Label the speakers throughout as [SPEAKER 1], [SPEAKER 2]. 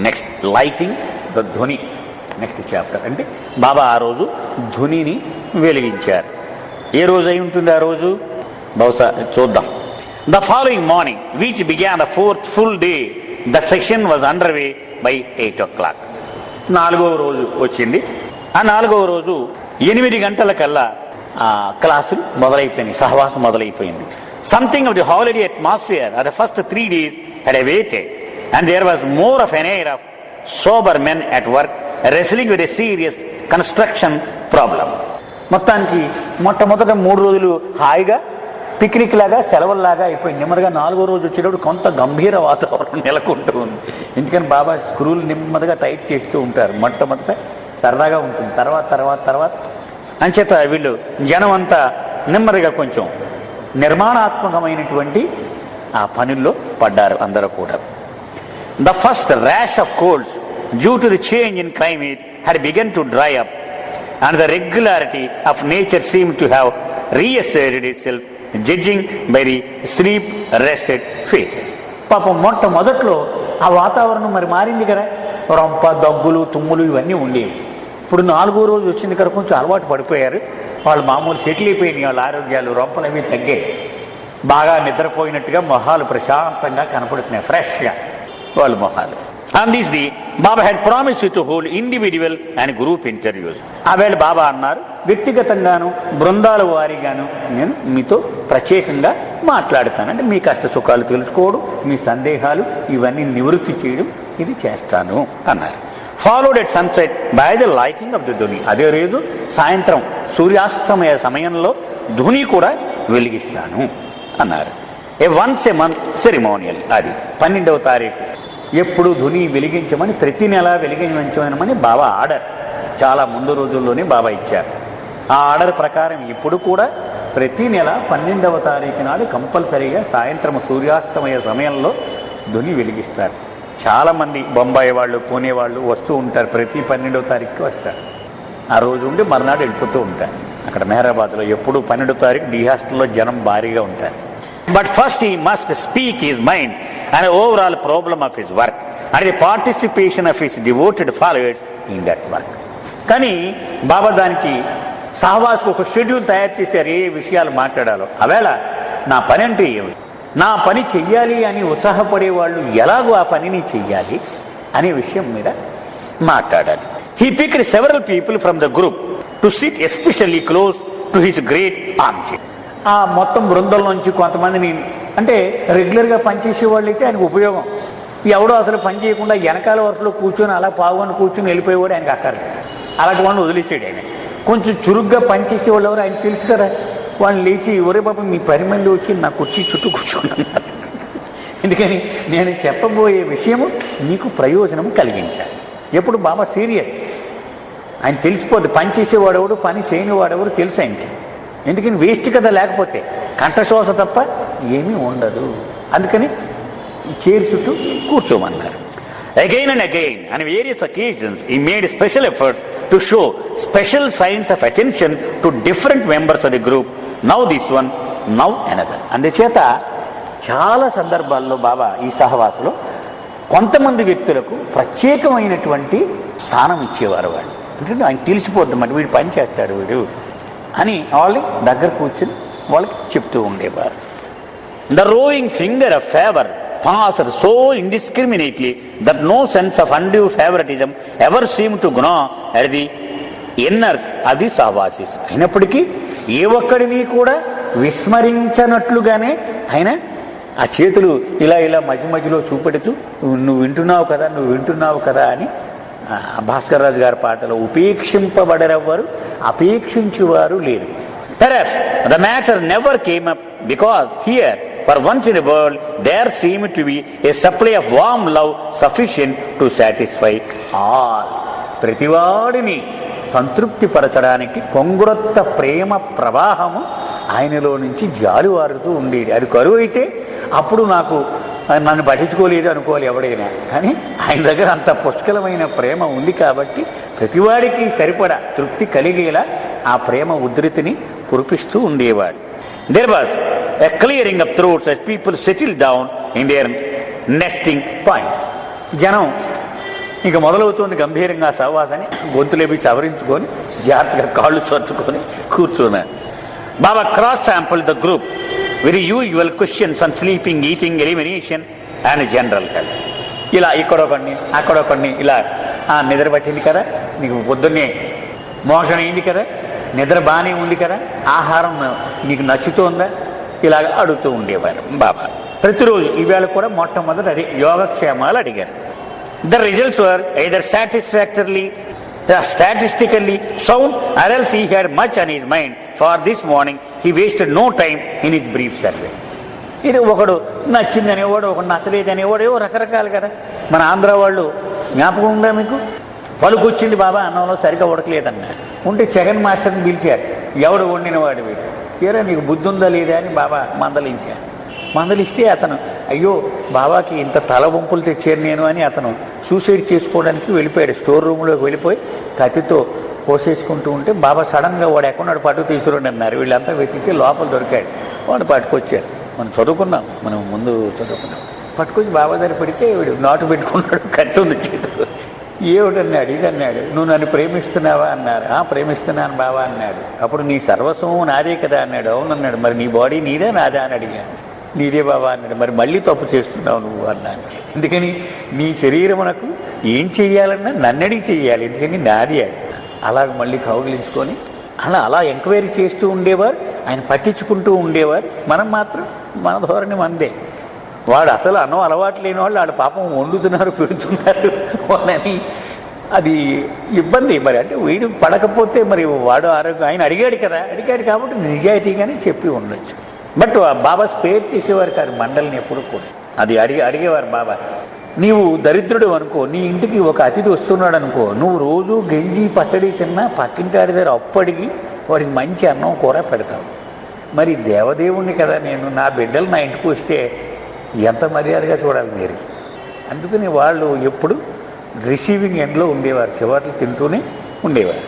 [SPEAKER 1] Next lighting the ధ్వని, next chapter. అంటే బాబా ఆ రోజు ధ్వనిని వెలిగించారు. ఏ రోజు అయి ఉంటుంది ఆ రోజు? బహుశా చూద్దాం. The following morning which began the 4th full day, the session was under way by 8 o'clock. 4వ రోజు వచ్చింది. ఆ 4వ రోజు 8 గంటలకల్లా క్లాసులు మొదలైపోయినాయి, సహవాసం మొదలైపోయింది. Something of the holiday atmosphere of the first 3 days had awaited, and there was more of an air of sober men at work wrestling with a serious construction problem. మొత్తానికి మొట్టమొదట 3 రోజులు హాయిగా పిక్నిక్ లాగా, సెలవుల్లాగా అయిపోయింది. నెమ్మదిగా 4వ రోజు వచ్చేటప్పుడు కొంత గంభీర వాతావరణం నెలకొంటూ ఉంది. ఎందుకని బాబా స్క్రూలు నెమ్మదిగా టైట్ చేస్తూ ఉంటారు. మొట్టమొదట సరదాగా ఉంటుంది, తర్వాత అంచేత వీళ్ళు జనం అంతా నెమ్మదిగా కొంచెం నిర్మాణాత్మకమైనటువంటి ఆ పనుల్లో పడ్డారు అందరూ కూడా. The first rash of colds due to the change in climate had begun to dry up and the regularity of nature seem to have reasserted itself judging by the sleep rested faces. పాపం మొట్టమొదట్లో ఆ వాతావరణం మరి మారింది కదా, రొంప, దగ్గులు, తుమ్ములు ఇవన్నీ ఉండేవి. ఇప్పుడు 4వ రోజు వచ్చింది కదా, కొంచెం అలవాటు పడిపోయారు. వాళ్ళు మామూలు సెటిల్ అయిపోయినాయి, వాళ్ళ ఆరోగ్యాలు, రొంపలు అవి తగ్గాయి. బాగా నిద్రపోయినట్టుగా మొహాలు ప్రశాంతంగా కనపడుతున్నాయి, ఫ్రెష్గా వాళ్ళ మొహాలు. On this day, Baba had promised to hold individual and group interviews. ఆవేళ బాబా అన్నారు, వ్యక్తిగతంగాను బృందాల వారీగాను నేను మీతో ప్రత్యేకంగా మాట్లాడతాను. అంటే మీ కష్ట సుఖాలు తెలుసుకోవడం, మీ సందేహాలు ఇవన్నీ నివృత్తి చేయడం ఇది చేస్తాను అన్నారు. Followed at sunset by the lighting of the ధ్వని. అదే రోజు సాయంత్రం సూర్యాస్తమయ సమయంలో ధ్వని కూడా వెలిగిస్తాను అన్నారు. వన్స్ ఏ మంత్ సెరిమోనియల్. అది 12వ తారీఖు ఎప్పుడు ధ్వని వెలిగించమని, ప్రతి నెల వెలిగించమని బాబా ఆర్డర్ చాలా ముందు రోజుల్లోనే బాబా ఇచ్చారు. ఆ ఆర్డర్ ప్రకారం ఇప్పుడు కూడా ప్రతి నెల 12వ తారీఖు నాడు కంపల్సరీగా సాయంత్రం సూర్యాస్తమయ సమయంలో ధ్వని వెలిగిస్తారు. చాలామంది బొంబాయి వాళ్ళు, పూణే వాళ్ళు వస్తూ ఉంటారు. ప్రతి 12వ తారీఖుకి వస్తారు. ఆ రోజు ఉండి మర్నాడు వెళ్ళిపోతూ ఉంటారు. అక్కడ మెహరాబాద్లో ఎప్పుడు 12వ తారీఖు డి హాస్టల్లో జనం భారీగా ఉంటారు. But first he must speak his mind and the overall problem of his work and the participation of his devoted followers in that work. కానీ బాబా దానికి సహవాసుకు ఒక షెడ్యూల్ తయారు చేశారు, ఏ విషయాలు మాట్లాడాలో. అవేళ నా పని అంటే ఏమిటి, నా పని చెయ్యాలి అని ఉత్సాహపడే వాళ్ళు ఎలాగో ఆ పనిని చెయ్యాలి అనే విషయం మీద మాట్లాడాలి. He picked several people from the group to sit especially close to his great armchair. ఆ మొత్తం బృందం నుంచి కొంతమందిని, అంటే రెగ్యులర్గా పనిచేసే వాళ్ళు అయితే ఆయనకు ఉపయోగం. ఎవడో అసలు పని చేయకుండా వెనకాల వరుసలో కూర్చొని అలా పావుకొని కూర్చొని వెళ్ళిపోయేవాడు ఆయనకు అక్కర్లేదు. అలాంటి వాళ్ళని వదిలేసాడు ఆయన. కొంచెం చురుగ్గా పనిచేసే వాళ్ళు ఎవరు ఆయన తెలుసు కదా, వాళ్ళని లేచి ఒరే బాబు మీ 10 మంది వచ్చి నా కుర్చీ చుట్టూ కూర్చుంటున్నారు, ఎందుకని నేను చెప్పబోయే విషయము నీకు ప్రయోజనం కలిగించాలి. ఎప్పుడు బాబా సీరియస్, ఆయన తెలిసిపోద్ది పని చేసేవాడెవడు పని చేయని వాడెవడు తెలుసు ఆయనకి. ఎందుకని వేస్ట్ కదా, లేకపోతే కంఠశ్వాస తప్ప ఏమీ ఉండదు. అందుకని చైర్ చుట్టూ కూర్చోమన్నారు. Again and again, on various occasions, he made special efforts to show special signs of attention to different members of the group. Now this one, now another. అందుచేత చాలా సందర్భాల్లో బాబా ఈ సహవాసులో కొంతమంది వ్యక్తులకు ప్రత్యేకమైనటువంటి స్థానం ఇచ్చేవారు. వాళ్ళు అంటే ఆయన తెలిసిపోద్ది మరి వీడు పని చేస్తాడు వీడు అని వాళ్ళని దగ్గర కూర్చుని వాళ్ళకి చెప్తూ ఉండేవారు. The rowing finger of favour passed so indiscriminately that no sense of undue favoritism ever seemed to gnaw at the inner of the sahvasis. అయినప్పటికీ ఏ ఒక్కడిని కూడా విస్మరించనట్లుగానే ఆయన ఆ చేతులు ఇలా ఇలా మధ్య మధ్యలో చూపెడుతూ నువ్వు వింటున్నావు కదా అని భాస్కర్ రాజు గారి పాటలో ఉపేక్షింపబడరెవ్వరు అపేక్షించువారు లేరు. Perhaps the matter never came up because here for once in a world there seemed to be a supply of warm love sufficient to satisfy all. ప్రతివాడిని సంతృప్తి పరచడానికి కొంగురొత్త ప్రేమ ప్రవాహము ఆయనలో నుంచి జాలువారుతూ ఉండేది. అది కరువు అయితే అప్పుడు నన్ను పట్టించుకోలేదు అనుకోవాలి ఎవడైనా. కానీ ఆయన దగ్గర అంత పుష్కలమైన ప్రేమ ఉంది కాబట్టి ప్రతివాడికి సరిపడా తృప్తి కలిగేలా ఆ ప్రేమ ఉధృతిని కురిపిస్తూ ఉండేవాడు. There was a clearing of throats as people settled down in their nesting point. జనం ఇక మొదలవుతుంది గంభీరంగా సహవాసని. గొంతులేపి సవరించుకొని జాగ్రత్తగా కాళ్ళు సర్చుకొని కూర్చున్నాను. Baba cross sample the group very usual questions on sleeping, eating, elimination and general health. ఇలా ఇక్కడొకడిని అక్కడొకడిని ఇలా నిద్ర పట్టింది కదా, నీకు పొద్దున్నే మోషన్ అయింది కదా, నిద్ర బాగానే ఉంది కదా, ఆహారం నీకు నచ్చుతోందా, ఇలాగ అడుగుతూ ఉండేవారు బాబా ప్రతిరోజు. ఈవేళ కూడా మొట్టమొదటి అది యోగక్షేమాలు అడిగారు. The results were either satisfactorily statistically sound or else he had much on his mind. For this morning he wasted no time in his brief survey. ఇది ఒకడు నచ్చిందనేవాడు, ఒకడు నచ్చలేదనేవాడు, ఏవో రకరకాలు కదా. మన ఆంధ్ర వాళ్ళు జ్ఞాపకం ఉందా మీకు? పలుకొచ్చింది బాబా అన్నంలో సరిగ్గా ఉడకలేదన్న ఉంటే జగన్ మాస్టర్ని పిలిచారు. ఎవడు వండిన వాడు వీడు, ఏరా నీకు బుద్ధి ఉందా లేదా అని బాబా మందలించారు. మందలిస్తే అతను అయ్యో బాబాకి ఇంత తల వంపులు తెచ్చాను నేను అని అతను సూసైడ్ చేసుకోవడానికి వెళ్ళిపోయాడు. స్టోర్ రూమ్లోకి వెళ్ళిపోయి కత్తితో కోసేసుకుంటూ ఉంటే బాబా సడన్గా వాడు ఎక్కడున్నాడు పట్టుకు తీసుకురండి అన్నారు. వీళ్ళంతా వెతికితే లోపల దొరికాడు. వాడు పట్టుకొచ్చారు. మనం చదువుకున్నాం, మనం ముందు చదువుకున్నాం. పట్టుకొచ్చి బాబా దగ్గర పెడితే వీడు నాటు పెట్టుకున్నాడు, కత్తి ఉంది చేతులు. ఏమిటన్నాడు, ఇది అన్నాడు. నువ్వు నన్ను ప్రేమిస్తున్నావా అన్నారు. ప్రేమిస్తున్నాను బాబా అన్నాడు. అప్పుడు నీ సర్వస్వం నాదే కదా అన్నాడు. అవునన్నాడు. మరి నీ బాడీ నీదే నాదా అని అడిగాను. నీదే బాబా అన్నాడు. మరి మళ్ళీ తప్పు చేస్తున్నావు నువ్వు అన్నాను. ఎందుకని నీ శరీరమునకు ఏం చెయ్యాలన్నా నన్నడిగి చెయ్యాలి, ఎందుకని నాది అది. అలాగ మళ్ళీ కౌగిలించుకొని అలా ఎంక్వైరీ చేస్తూ ఉండేవారు. ఆయన పట్టించుకుంటూ ఉండేవారు. మనం మాత్రం మన ధోరణి మందే. వాడు అసలు అన్నం అలవాటు లేని వాళ్ళు వాడు పాపం వండుతున్నారు, పెడుతున్నారు అని అది ఇబ్బంది. మరి అంటే వీడు పడకపోతే మరి వాడు ఆరోగ్యం ఆయన అడిగాడు కదా, అడిగాడు కాబట్టి నిజాయితీగానే చెప్పి ఉండొచ్చు. బట్ బాబా స్పేర్ చేసేవారు కాదు మండలిని ఎప్పుడు కూడా. అది అడిగేవారు బాబా. నీవు దరిద్రుడు అనుకో, నీ ఇంటికి ఒక అతిథి వస్తున్నాడు అనుకో, నువ్వు రోజు గంజి పచ్చడి తిన్నా పక్కింటాడి దగ్గర అప్పు అడిగి వాడికి మంచి అన్నం కూర పెడతావు. మరి దేవదేవుణ్ణి కదా నేను, నా బిడ్డలు నా ఇంటికి వస్తే ఎంత మర్యాదగా చూడాలి మీరు. అందుకని వాళ్ళు ఎప్పుడు రిసీవింగ్ ఎండ్లో ఉండేవారు, చివర్లు తింటూనే ఉండేవారు.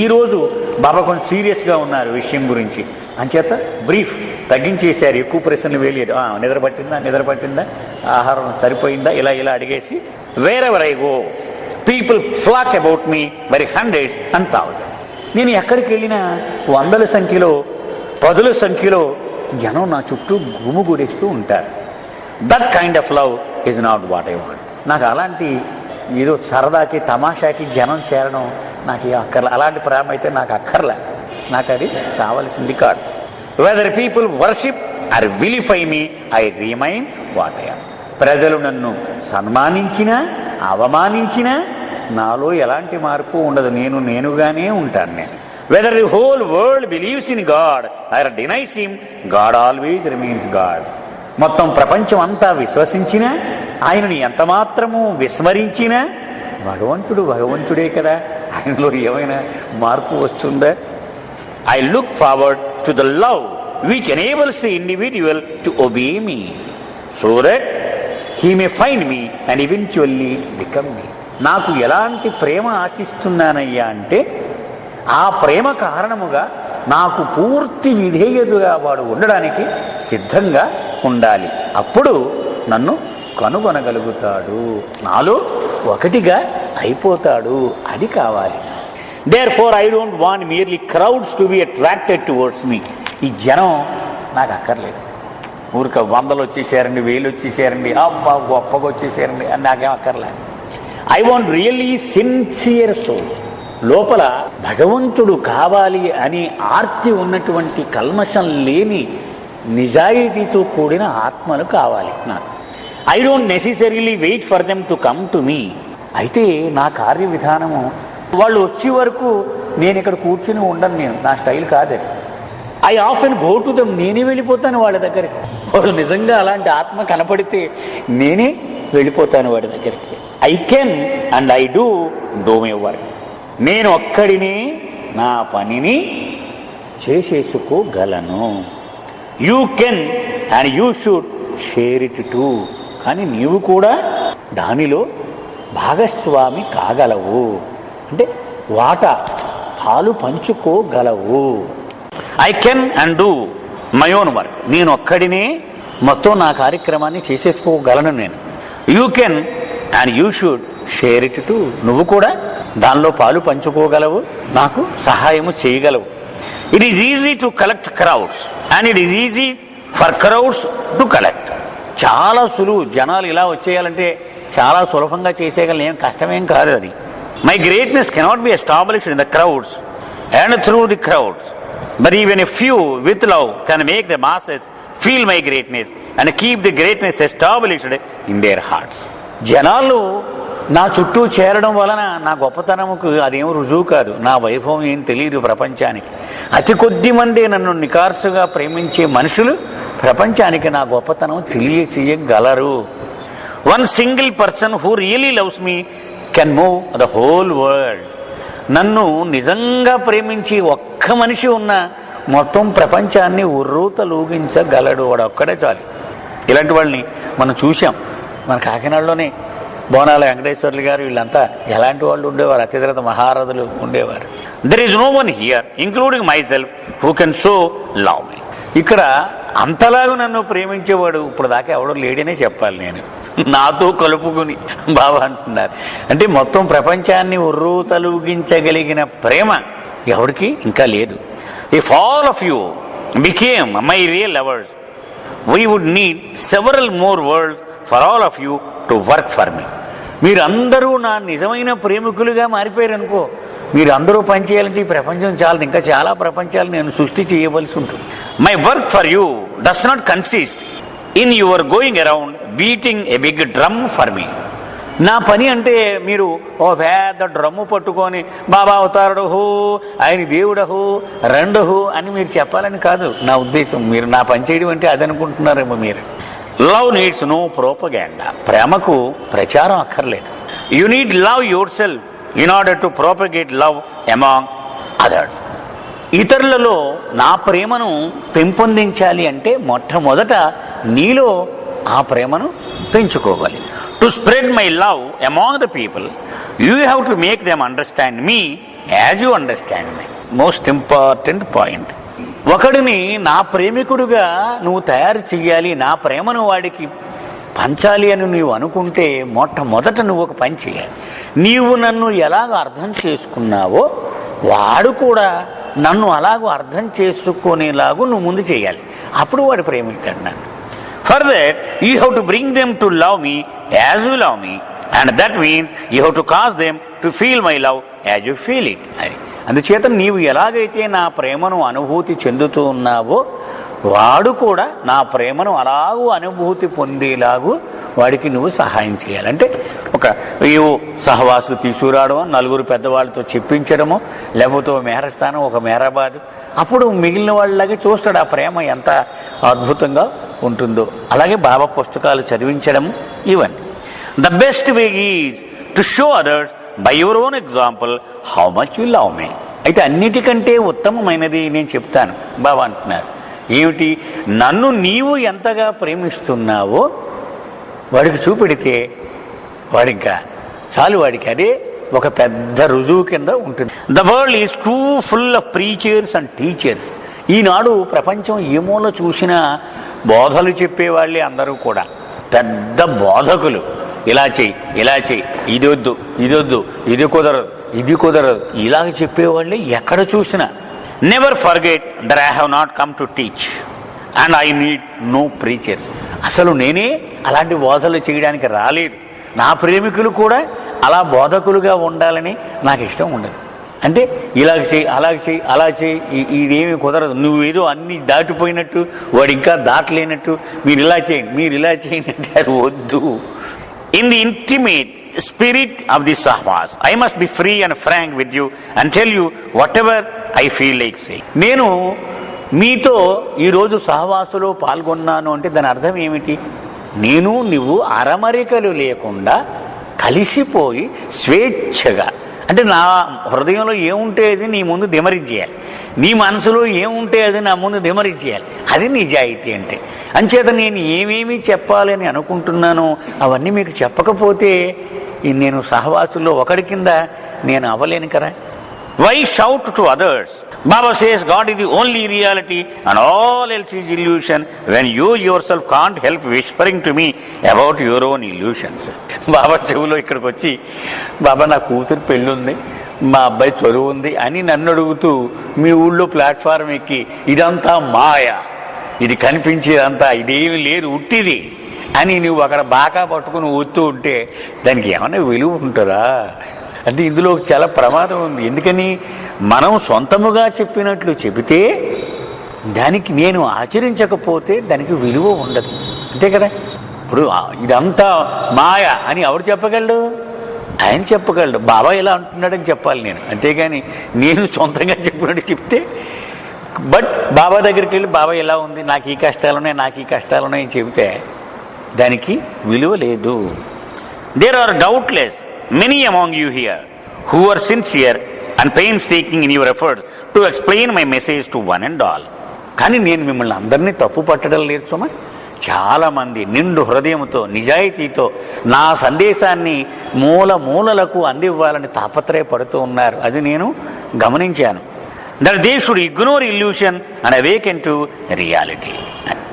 [SPEAKER 1] ఈరోజు బాబా కొంచెం సీరియస్గా ఉన్నారు విషయం గురించి. అంచేత బ్రీఫ్ తగ్గించేశారు, ఎక్కువ ప్రశ్నలు వేయలేదు. నిద్ర పట్టిందా, ఆహారం సరిపోయిందా, ఇలా అడిగేసి wherever I go people flock about me by hundreds and thousands. నేను ఎక్కడికి వెళ్ళినా వందల సంఖ్యలో, పదుల సంఖ్యలో జనం నా చుట్టూ గుమిగూడేస్తూ ఉంటారు. That kind of love is not what I want. నాకు అలాంటి ఏదో సరదాకి తమాషాకి జనం చేరడం నాకు అక్కర్లే. అలాంటి ప్రేమ అయితే నాకు అక్కర్లే, నాకు అది కావలసింది కాదు. Whether people worship or vilify me I remain what I am. ప్రజలు నన్ను సన్మానించినా అవమానించినా నాలో ఎలాంటి మార్పు ఉండదు, నేనుగానే ఉంటాను నేను. Whether the whole world believes in God or denies him, God always remains God. మొత్తం ప్రపంచం అంతా విశ్వసించినా, ఆయనని ఎంత మాత్రము విస్మరించినా భగవంతుడు భగవంతుడే కదా, ఆయనలో ఏమైనా మార్పు వస్తుందా? I look forward to the love which enables the individual to obey me so that he may find me and eventually become me. నాకు ఎలాంటి ప్రేమ ఆశిస్తున్నానయ్యా అంటే ఆ ప్రేమ కారణముగా నాకు పూర్తి విధేయతగా వాడు ఉండడానికి సిద్ధంగా ఉండాలి. అప్పుడు నన్ను కనుగొనగలుగుతాడు, నాలో ఒకటిగా అయిపోతాడు. అది కావాలి. Therefore, I don't want merely crowds to be attracted towards me. ఈ జనం నాకు అక్కర్లేదు. ఊరిక 100 వచ్చేసారండి, 1000 వచ్చేసారండి, అబ్బా గొప్పగా వచ్చేసారండి అని నాకేం అక్కర్లేదు. I want really sincere soul. లోపల భగవంతుడు కావాలి అని ఆర్తి ఉన్నటువంటి కల్మషం లేని నిజాయితీతో కూడిన ఆత్మలు కావాలి నాకు. I don't necessarily wait for them to come to me. అయితే నా కార్య విధానము వాళ్ళు వచ్చే వరకు నేను ఇక్కడ కూర్చుని ఉండను, నేను నా స్టైల్ కాదని. I often go to them. నేనే వెళ్ళిపోతాను వాళ్ళ దగ్గరికి. వాళ్ళు నిజంగా అలాంటి ఆత్మ కనపడితే నేనే వెళ్ళిపోతాను వాడి దగ్గరికి. I can and I do my work. నేను ఒక్కడినే నా పనిని చేసేసుకోగలను. You can and you should share it too. కానీ నీవు కూడా దానిలో భాగస్వామి కాగలవు, అంటే పాలు పంచుకోగలవు. I can and do my own work. నేను ఒక్కడినే మొత్తం నా కార్యక్రమాన్ని చేసేసుకోగలను నేను. You can and you should share it too. నువ్వు కూడా దానిలో పాలు పంచుకోగలవు, నాకు సహాయము చేయగలవు. It is easy to collect crowds and it is easy for crowds to collect. చాలా సులువు, జనాలు ఇలా వచ్చేయాలంటే చాలా సులభంగా చేసేయగలం, ఏం కష్టమేం కాదు అది. My greatness cannot be established in the crowds and through the crowds, but even a few with love can make the masses feel my greatness and keep the greatness established in their hearts. జనాలు నా చుట్టూ చేరడం వలన నా గొప్పతనముకు అదేం రుజువు కాదు, నా వైభవం ఏం తెలియదు ప్రపంచానికి. అతి కొద్ది మంది నన్ను నికార్సుగా ప్రేమించే మనుషులు ప్రపంచానికి నా గొప్పతనం తెలియచేయగలరు. One single person who really loves me can move the whole world. నన్ను నిజంగా ప్రేమించి ఒక్క మనిషి ఉన్న మొత్తం ప్రపంచాన్ని ఉర్రూతలూగించగలడు, వాడు ఒక్కడే చాలు. ఇలాంటి వాళ్ళని మనం చూసాం. మన కాకినాడలోనే బోనాల వెంకటేశ్వర్లు గారు, వీళ్ళంతా ఎలాంటి వాళ్ళు ఉండేవారు, అతిథిరత మహారథులు ఉండేవారు. There is no one here including myself who can show love me. ఇక్కడ అంతలాగా నన్ను ప్రేమించేవాడు ఇప్పుడు దాకా ఎవడో లేడనే చెప్పాలి, నేను నాతో కలుపుకుని బాబా అంటున్నారు. అంటే మొత్తం ప్రపంచాన్ని ఉర్రూతలూగించగలిగిన ప్రేమ ఎవరికి ఇంకా లేదు. If all of you became my real lovers we would need several more worlds for all of you to work for me. మీరందరూ నా నిజమైన ప్రేమికులుగా మారిపోయారనుకో, మీరు అందరూ పనిచేయాలంటే ఈ ప్రపంచం చాలదు, ఇంకా చాలా ప్రపంచాలు నేను సృష్టి చేయవలసి ఉంటుంది. My work for you does not consist in your going around beating a big drum for me. నా పని అంటే మీరు ఓ పెద్ద డ్రమ్ము పట్టుకొని బాబా అవతారుడు హో, ఆయన దేవుడు హో, రెండు హో అని మీరు చెప్పాలని కాదు నా ఉద్దేశం. మీరు నా పని చేయడం అంటే అదనుకుంటున్నారేమో మీరు. Love needs no propaganda. ప్రేమకు ప్రచారం అక్కర్లేదు. You need love yourself in order to propagate love among others. ఇతరులలో నా ప్రేమను పెంపొందించాలి అంటే మొట్టమొదట నీలో ఆ ప్రేమను పెంచుకోవాలి. To spread my love among the people you have to make them understand me as you understand me. Most important point. ఒకడిని నా ప్రేమికుడుగా నువ్వు తయారు చెయ్యాలి, నా ప్రేమను వాడికి పంచాలి అని నువ్వు అనుకుంటే మొట్టమొదట నువ్వు ఒక పని చేయాలి. నీవు నన్ను ఎలాగ అర్థం చేసుకున్నావో వాడు కూడా నన్ను అలాగూ అర్థం చేసుకునేలాగూ నువ్వు ముందు చేయాలి. అప్పుడు వాడు ప్రేమిస్తాడు నన్ను. For that you have to bring them to love me as you love me, and that means you have to cause them to feel my love as you feel it. అది అందుచేత నీవు ఎలాగైతే నా ప్రేమను అనుభూతి చెందుతూ ఉన్నావో వాడు కూడా నా ప్రేమను అలాగూ అనుభూతి పొందేలాగూ వాడికి నువ్వు సహాయం చేయాలంటే ఒక ఏవో సహవాసులు తీసుకురావడమో, నలుగురు పెద్దవాళ్ళతో చెప్పించడమో, లేకపోతే ఒక మేరస్థానం ఒక మేరాబాదు, అప్పుడు మిగిలిన వాళ్ళలాగే చూస్తాడు ఆ ప్రేమ ఎంత అద్భుతంగా ఉంటుందో. అలాగే బాబా పుస్తకాలు చదివించడము ఇవన్నీ. The best way is to show others by your own example how much you love మీ. అయితే అన్నిటికంటే ఉత్తమమైనది నేను చెప్తాను బాబా అంటున్నారు. ఏమిటి? నన్ను నీవు ఎంతగా ప్రేమిస్తున్నావో వాడికి చూపెడితే వాడింకా చాలు, వాడికి అదే ఒక పెద్ద రుజువు కింద ఉంటుంది. The world is too full of preachers and teachers. ఈనాడు ప్రపంచం ఏ మూల చూసినా బోధలు చెప్పేవాళ్ళే అందరూ కూడా, పెద్ద బోధకులు. ఇలా చెయ్యి, ఇలా చెయ్యి, ఇది వద్దు, ఇది వద్దు, ఇది కుదరదు, ఇది కుదరదు, ఇలాగ చెప్పేవాళ్ళే ఎక్కడ చూసినా. Never forget that I have not come to teach and I need no preachers. అసలు నేనే అలాంటి బోధలు చేయడానికి రాలేదు. నా ప్రేమికులు కూడా అలా బోధకులుగా ఉండాలని నాకు ఇష్టం ఉండదు. అంటే ఇలాగ చేయి, అలాగ చేయి, అలా చేయి, ఇదేమీ కుదరదు, నువ్వేదో అన్ని దాటిపోయినట్టు వాడు ఇంకా దాటలేనట్టు, మీరు ఇలా చేయండి, మీరు ఇలా చేయండి అంటే అది వద్దు. In the intimate spirit of the sahwas, I must be free and frank with you and tell you whatever I feel like saying. నేను మీతో ఈరోజు సహవాసులో పాల్గొన్నాను అంటే దాని అర్థం ఏమిటి? నేను నువ్వు అరమరికలు లేకుండా కలిసిపోయి స్వేచ్ఛగా, అంటే నా హృదయంలో ఏముంటే అది నీ ముందు దిమరించేయాలి, నీ మనసులో ఏముంటే అది నా ముందు దిమరించేయాలి. అది నిజాయితీ అంటే. అంచేత నేను ఏమేమి చెప్పాలని అనుకుంటున్నానో అవన్నీ మీకు చెప్పకపోతే నేను సహవాసుల్లో ఒకడి కింద నేను అవ్వలేను కదా. Why shout to others? Baba says God is the only reality and all else is illusion when you yourself can't help whispering to me about your own illusions. బాబా చెవులో ఇక్కడికి వచ్చి, బాబా నా కూతురు పెళ్ళుంది, మా అబ్బాయి చదువు ఉంది అని నన్ను అడుగుతూ మీ ఊళ్ళో ప్లాట్ఫారం ఎక్కి ఇదంతా మాయ, ఇది కనిపించేదంతా ఇదేమి లేదు ఉట్టిది అని నువ్వు అక్కడ బాగా పట్టుకుని ఊతూ ఉంటే దానికి ఏమైనా విలువ ఉంటుందా? అంటే ఇందులో చాలా ప్రమాదం ఉంది. ఎందుకని మనం సొంతముగా చెప్పినట్లు చెబితే దానికి నేను ఆచరించకపోతే దానికి విలువ ఉండదు, అంతే కదా. ఇప్పుడు ఇదంతా మాయ అని ఎవరు చెప్పగలడు? ఆయన చెప్పగలడు. బాబా ఇలా అంటున్నాడని చెప్పాలి నేను, అంతేగాని నేను సొంతంగా చెప్పినట్టు చెప్తే. బట్ బాబా దగ్గరికి వెళ్ళి బాబా ఎలా ఉంది, నాకు ఈ కష్టాలు ఉన్నాయి, నాకు ఈ కష్టాలు ఉన్నాయని చెబితే దానికి విలువ లేదు. There are doubtless many among you here who are sincere and painstaking in your efforts to explain my message to one and all. కానీ నేను మిమ్మల్ని అందరినీ తప్పు పట్టడం లేదు సుమా. చాలా మంది నిండు హృదయంతో నిజాయితీతో నా సందేశాన్ని మూలలకు అందివ్వాలని తాపత్రయపడుతూ ఉన్నారు. అది నేను గమనించాను. that they should ignore illusion and awaken to reality.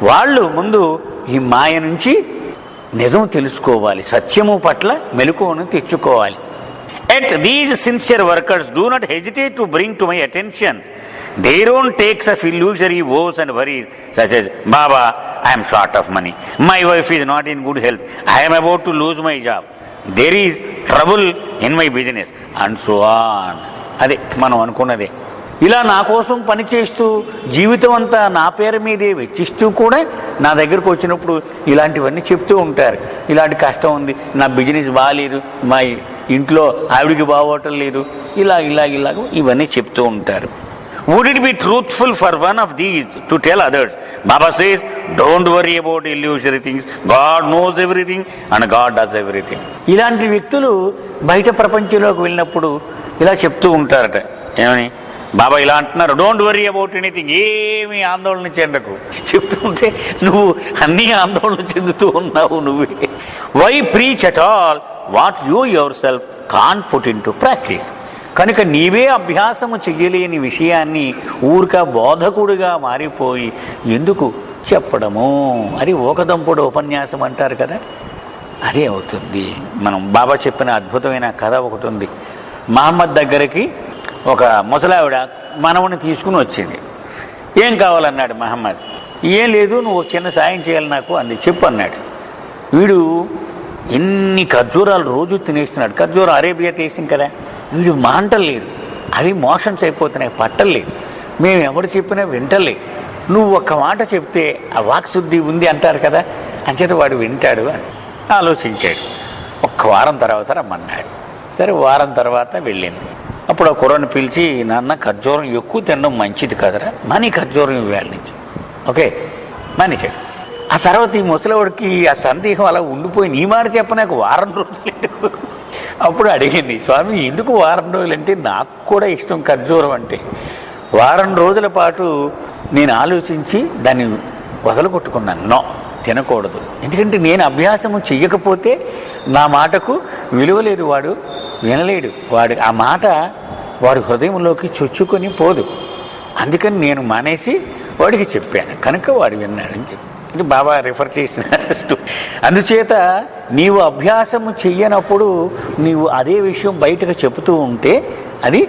[SPEAKER 1] వాళ్ళు ముందు ఈ మాయ నుంచి నిజం తెలుసుకోవాలి, సత్యము పట్ల మెలకువను తెచ్చుకోవాలి. Yet these sincere workers do not hesitate to bring to my attention their own takes of illusory woes and worries, such as, Baba, I am short of money, my wife is not in good health, I am about to lose my job, there is trouble in my business, and so on. అదే మనం అనుకున్నదే. ఇలా నా కోసం పనిచేస్తూ జీవితం అంతా నా పేరు మీదే వెచ్చిస్తూ కూడా నా దగ్గరకు వచ్చినప్పుడు ఇలాంటివన్నీ చెప్తూ ఉంటారు. ఇలాంటి కష్టం ఉంది, నా బిజినెస్ బాగాలేదు, మా ఇంట్లో ఆవిడికి బాగోవటం లేదు, ఇలాగ ఇవన్నీ చెప్తూ ఉంటారు. Would it be truthful for one of these to tell others? Baba says, don't worry about illusory things. God knows everything and God does everything. ఇలాంటి వ్యక్తులు బయట ప్రపంచంలోకి వెళ్ళినప్పుడు ఇలా చెప్తూ ఉంటారట. ఏమని? బాబా ఇలా అంటున్నారు, డోంట్ వరీ అబౌట్ ఎనీథింగ్, ఏమీ ఆందోళన చెందకు. చెప్తుంటే నువ్వు అన్నీ ఆందోళన చెందుతూ ఉన్నావు నువ్వే. Why preach at all what you yourself can put into practice. కనుక నీవే అభ్యాసము చెయ్యలేని విషయాన్ని ఊరిక బోధకుడిగా మారిపోయి ఎందుకు చెప్పడము? అది ఓకదంపుడు ఉపన్యాసం అంటారు కదా, అదే అవుతుంది. మనం బాబా చెప్పిన అద్భుతమైన కథ ఒకటి ఉంది. మహమ్మద్ దగ్గరికి ఒక ముసలావిడ మనవుని తీసుకుని వచ్చింది. ఏం కావాలన్నాడు మహమ్మద్. ఏం లేదు, నువ్వు చిన్న సాయం చేయాలి నాకు అంది. చెప్పు అన్నాడు. వీడు ఎన్ని ఖర్జూరాలు రోజు తినేస్తున్నాడు. ఖర్జూరం అరేబియా దేశం కదా, వీడు మాంటలేదు, అవి మోషన్స్ అయిపోతున్నాయి, పట్టలేదు. మేము ఎవరు చెప్పినా వింటలేదు. నువ్వు ఒక్క మాట చెప్తే ఆ వాక్శుద్ధి ఉంది అంటారు కదా, అంచేత వాడు వింటాడు అని ఆలోచించాడు. ఒక్క వారం తర్వాత రమ్మన్నాడు. సరే, వారం తర్వాత వెళ్ళింది. అప్పుడు ఆ కుర్రను పిలిచి, నాన్న ఖర్జూరం ఎక్కువ తినడం మంచిది కదరా, మనీ ఖర్జూరం ఇవాళ నుంచి ఓకే మానేశాడు. ఆ తర్వాత ఈ ముసలివాడికి ఆ సందేహం అలా ఉండిపోయింది. ఈ మాట చెప్పనాక వారం రోజులు. అప్పుడు అడిగింది, స్వామి ఎందుకు వారం రోజులు అంటే, నాకు కూడా ఇష్టం ఖర్జూరం అంటే. వారం రోజుల పాటు నేను ఆలోచించి దాన్ని వదలగొట్టుకున్నాను. నో, తినకూడదు. ఎందుకంటే నేను అభ్యాసము చెయ్యకపోతే నా మాటకు విలువ లేదు, వాడు వినలేడు. వాడు ఆ మాట వాడి హృదయంలోకి చొచ్చుకొని పోదు. అందుకని నేను మానేసి వాడికి చెప్పాను, కనుక వాడు విన్నాడని చెప్పి ఇది బాబా రిఫర్ చేసిన. అందుచేత నీవు అభ్యాసము చెయ్యనప్పుడు నీవు అదే విషయం బయటకు చెబుతూ ఉంటే అది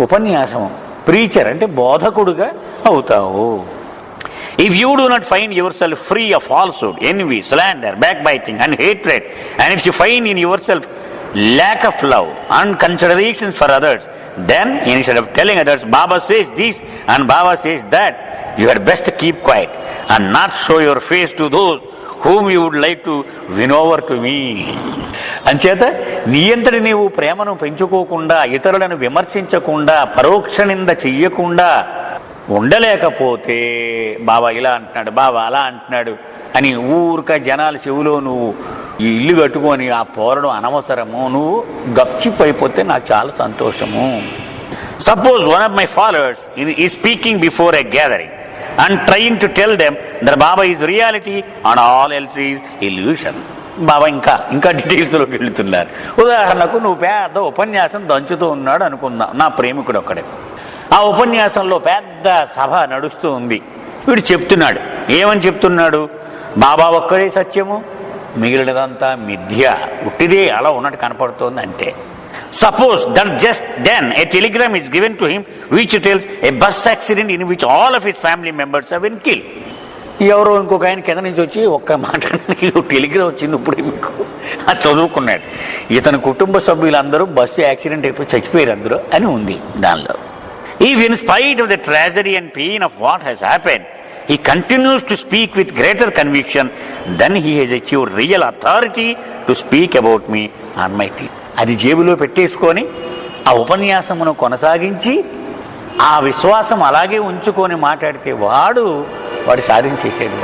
[SPEAKER 1] ఉపన్యాసం. ప్రీచర్ అంటే బోధకుడుగా అవుతావు. If you do not find yourself free of falsehood, envy, slander, backbiting and hatred, and if you find in yourself lack of love and considerations for others, then instead of telling others, Baba says this and Baba says that, you had best keep quiet and not show your face to those whom you would like to win over to me. అంచేత నీ అంతటి నీవు ప్రేమను పెంచుకోకుండా, ఇతరులను విమర్శించకుండా, పరోక్ష నింద చెయ్యకుండా ఉండలేకపోతే, బాబా ఇలా అంటున్నాడు, బాబా అలా అంటున్నాడు అని ఊరిక జనాల చెవులో నువ్వు ఈ ఇల్లు కట్టుకొని ఆ పోరడం అనవసరము. నువ్వు గప్చిప్ అయిపోతే నాకు చాలా సంతోషము. Suppose one of my followers is speaking before a gathering and trying to tell them that Baba is reality and all else is illusion. బాబా ఇంకా డీటెయిల్స్లోకి వెళుతున్నారు. ఉదాహరణకు నువ్వు పెద్ద ఉపన్యాసం దంచుతూ ఉన్నాడు అనుకుందాం, నా ప్రేమికుడు ఒక్కడే. ఆ ఉపన్యాసంలో పెద్ద సభ నడుస్తూ ఉంది. వీడు చెప్తున్నాడు. ఏమని చెప్తున్నాడు? బాబా ఒక్కడే సత్యము, మిగిలినదంతా మిథ్య, ఉట్టిదే అలా ఉన్నట్టు కనపడుతోంది అంతే. Suppose that just then a telegram is given to him which tells a bus accident in which all of his family members have been killed. ఎవరో ఇంకొక ఆయన కింద నుంచి వచ్చి ఒక్క మాట టెలిగ్రామ్ వచ్చింది ఇప్పుడే మీకు, అది చదువుకున్నాడు. ఇతని కుటుంబ సభ్యులందరూ బస్సు యాక్సిడెంట్ అయిపోయి చచ్చిపోయారు అందరూ అని ఉంది దానిలో. If in spite of the tragedy and pain of what has happened, he continues to speak with greater conviction, then he has achieved real authority to speak about me on my team. అది జేబులో పెట్టేసుకొని ఆ ఉపన్యాసమును కొనసాగించి ఆ విశ్వాసం అలాగే ఉంచుకొని మాట్లాడితే వాడు సాధించేసేది,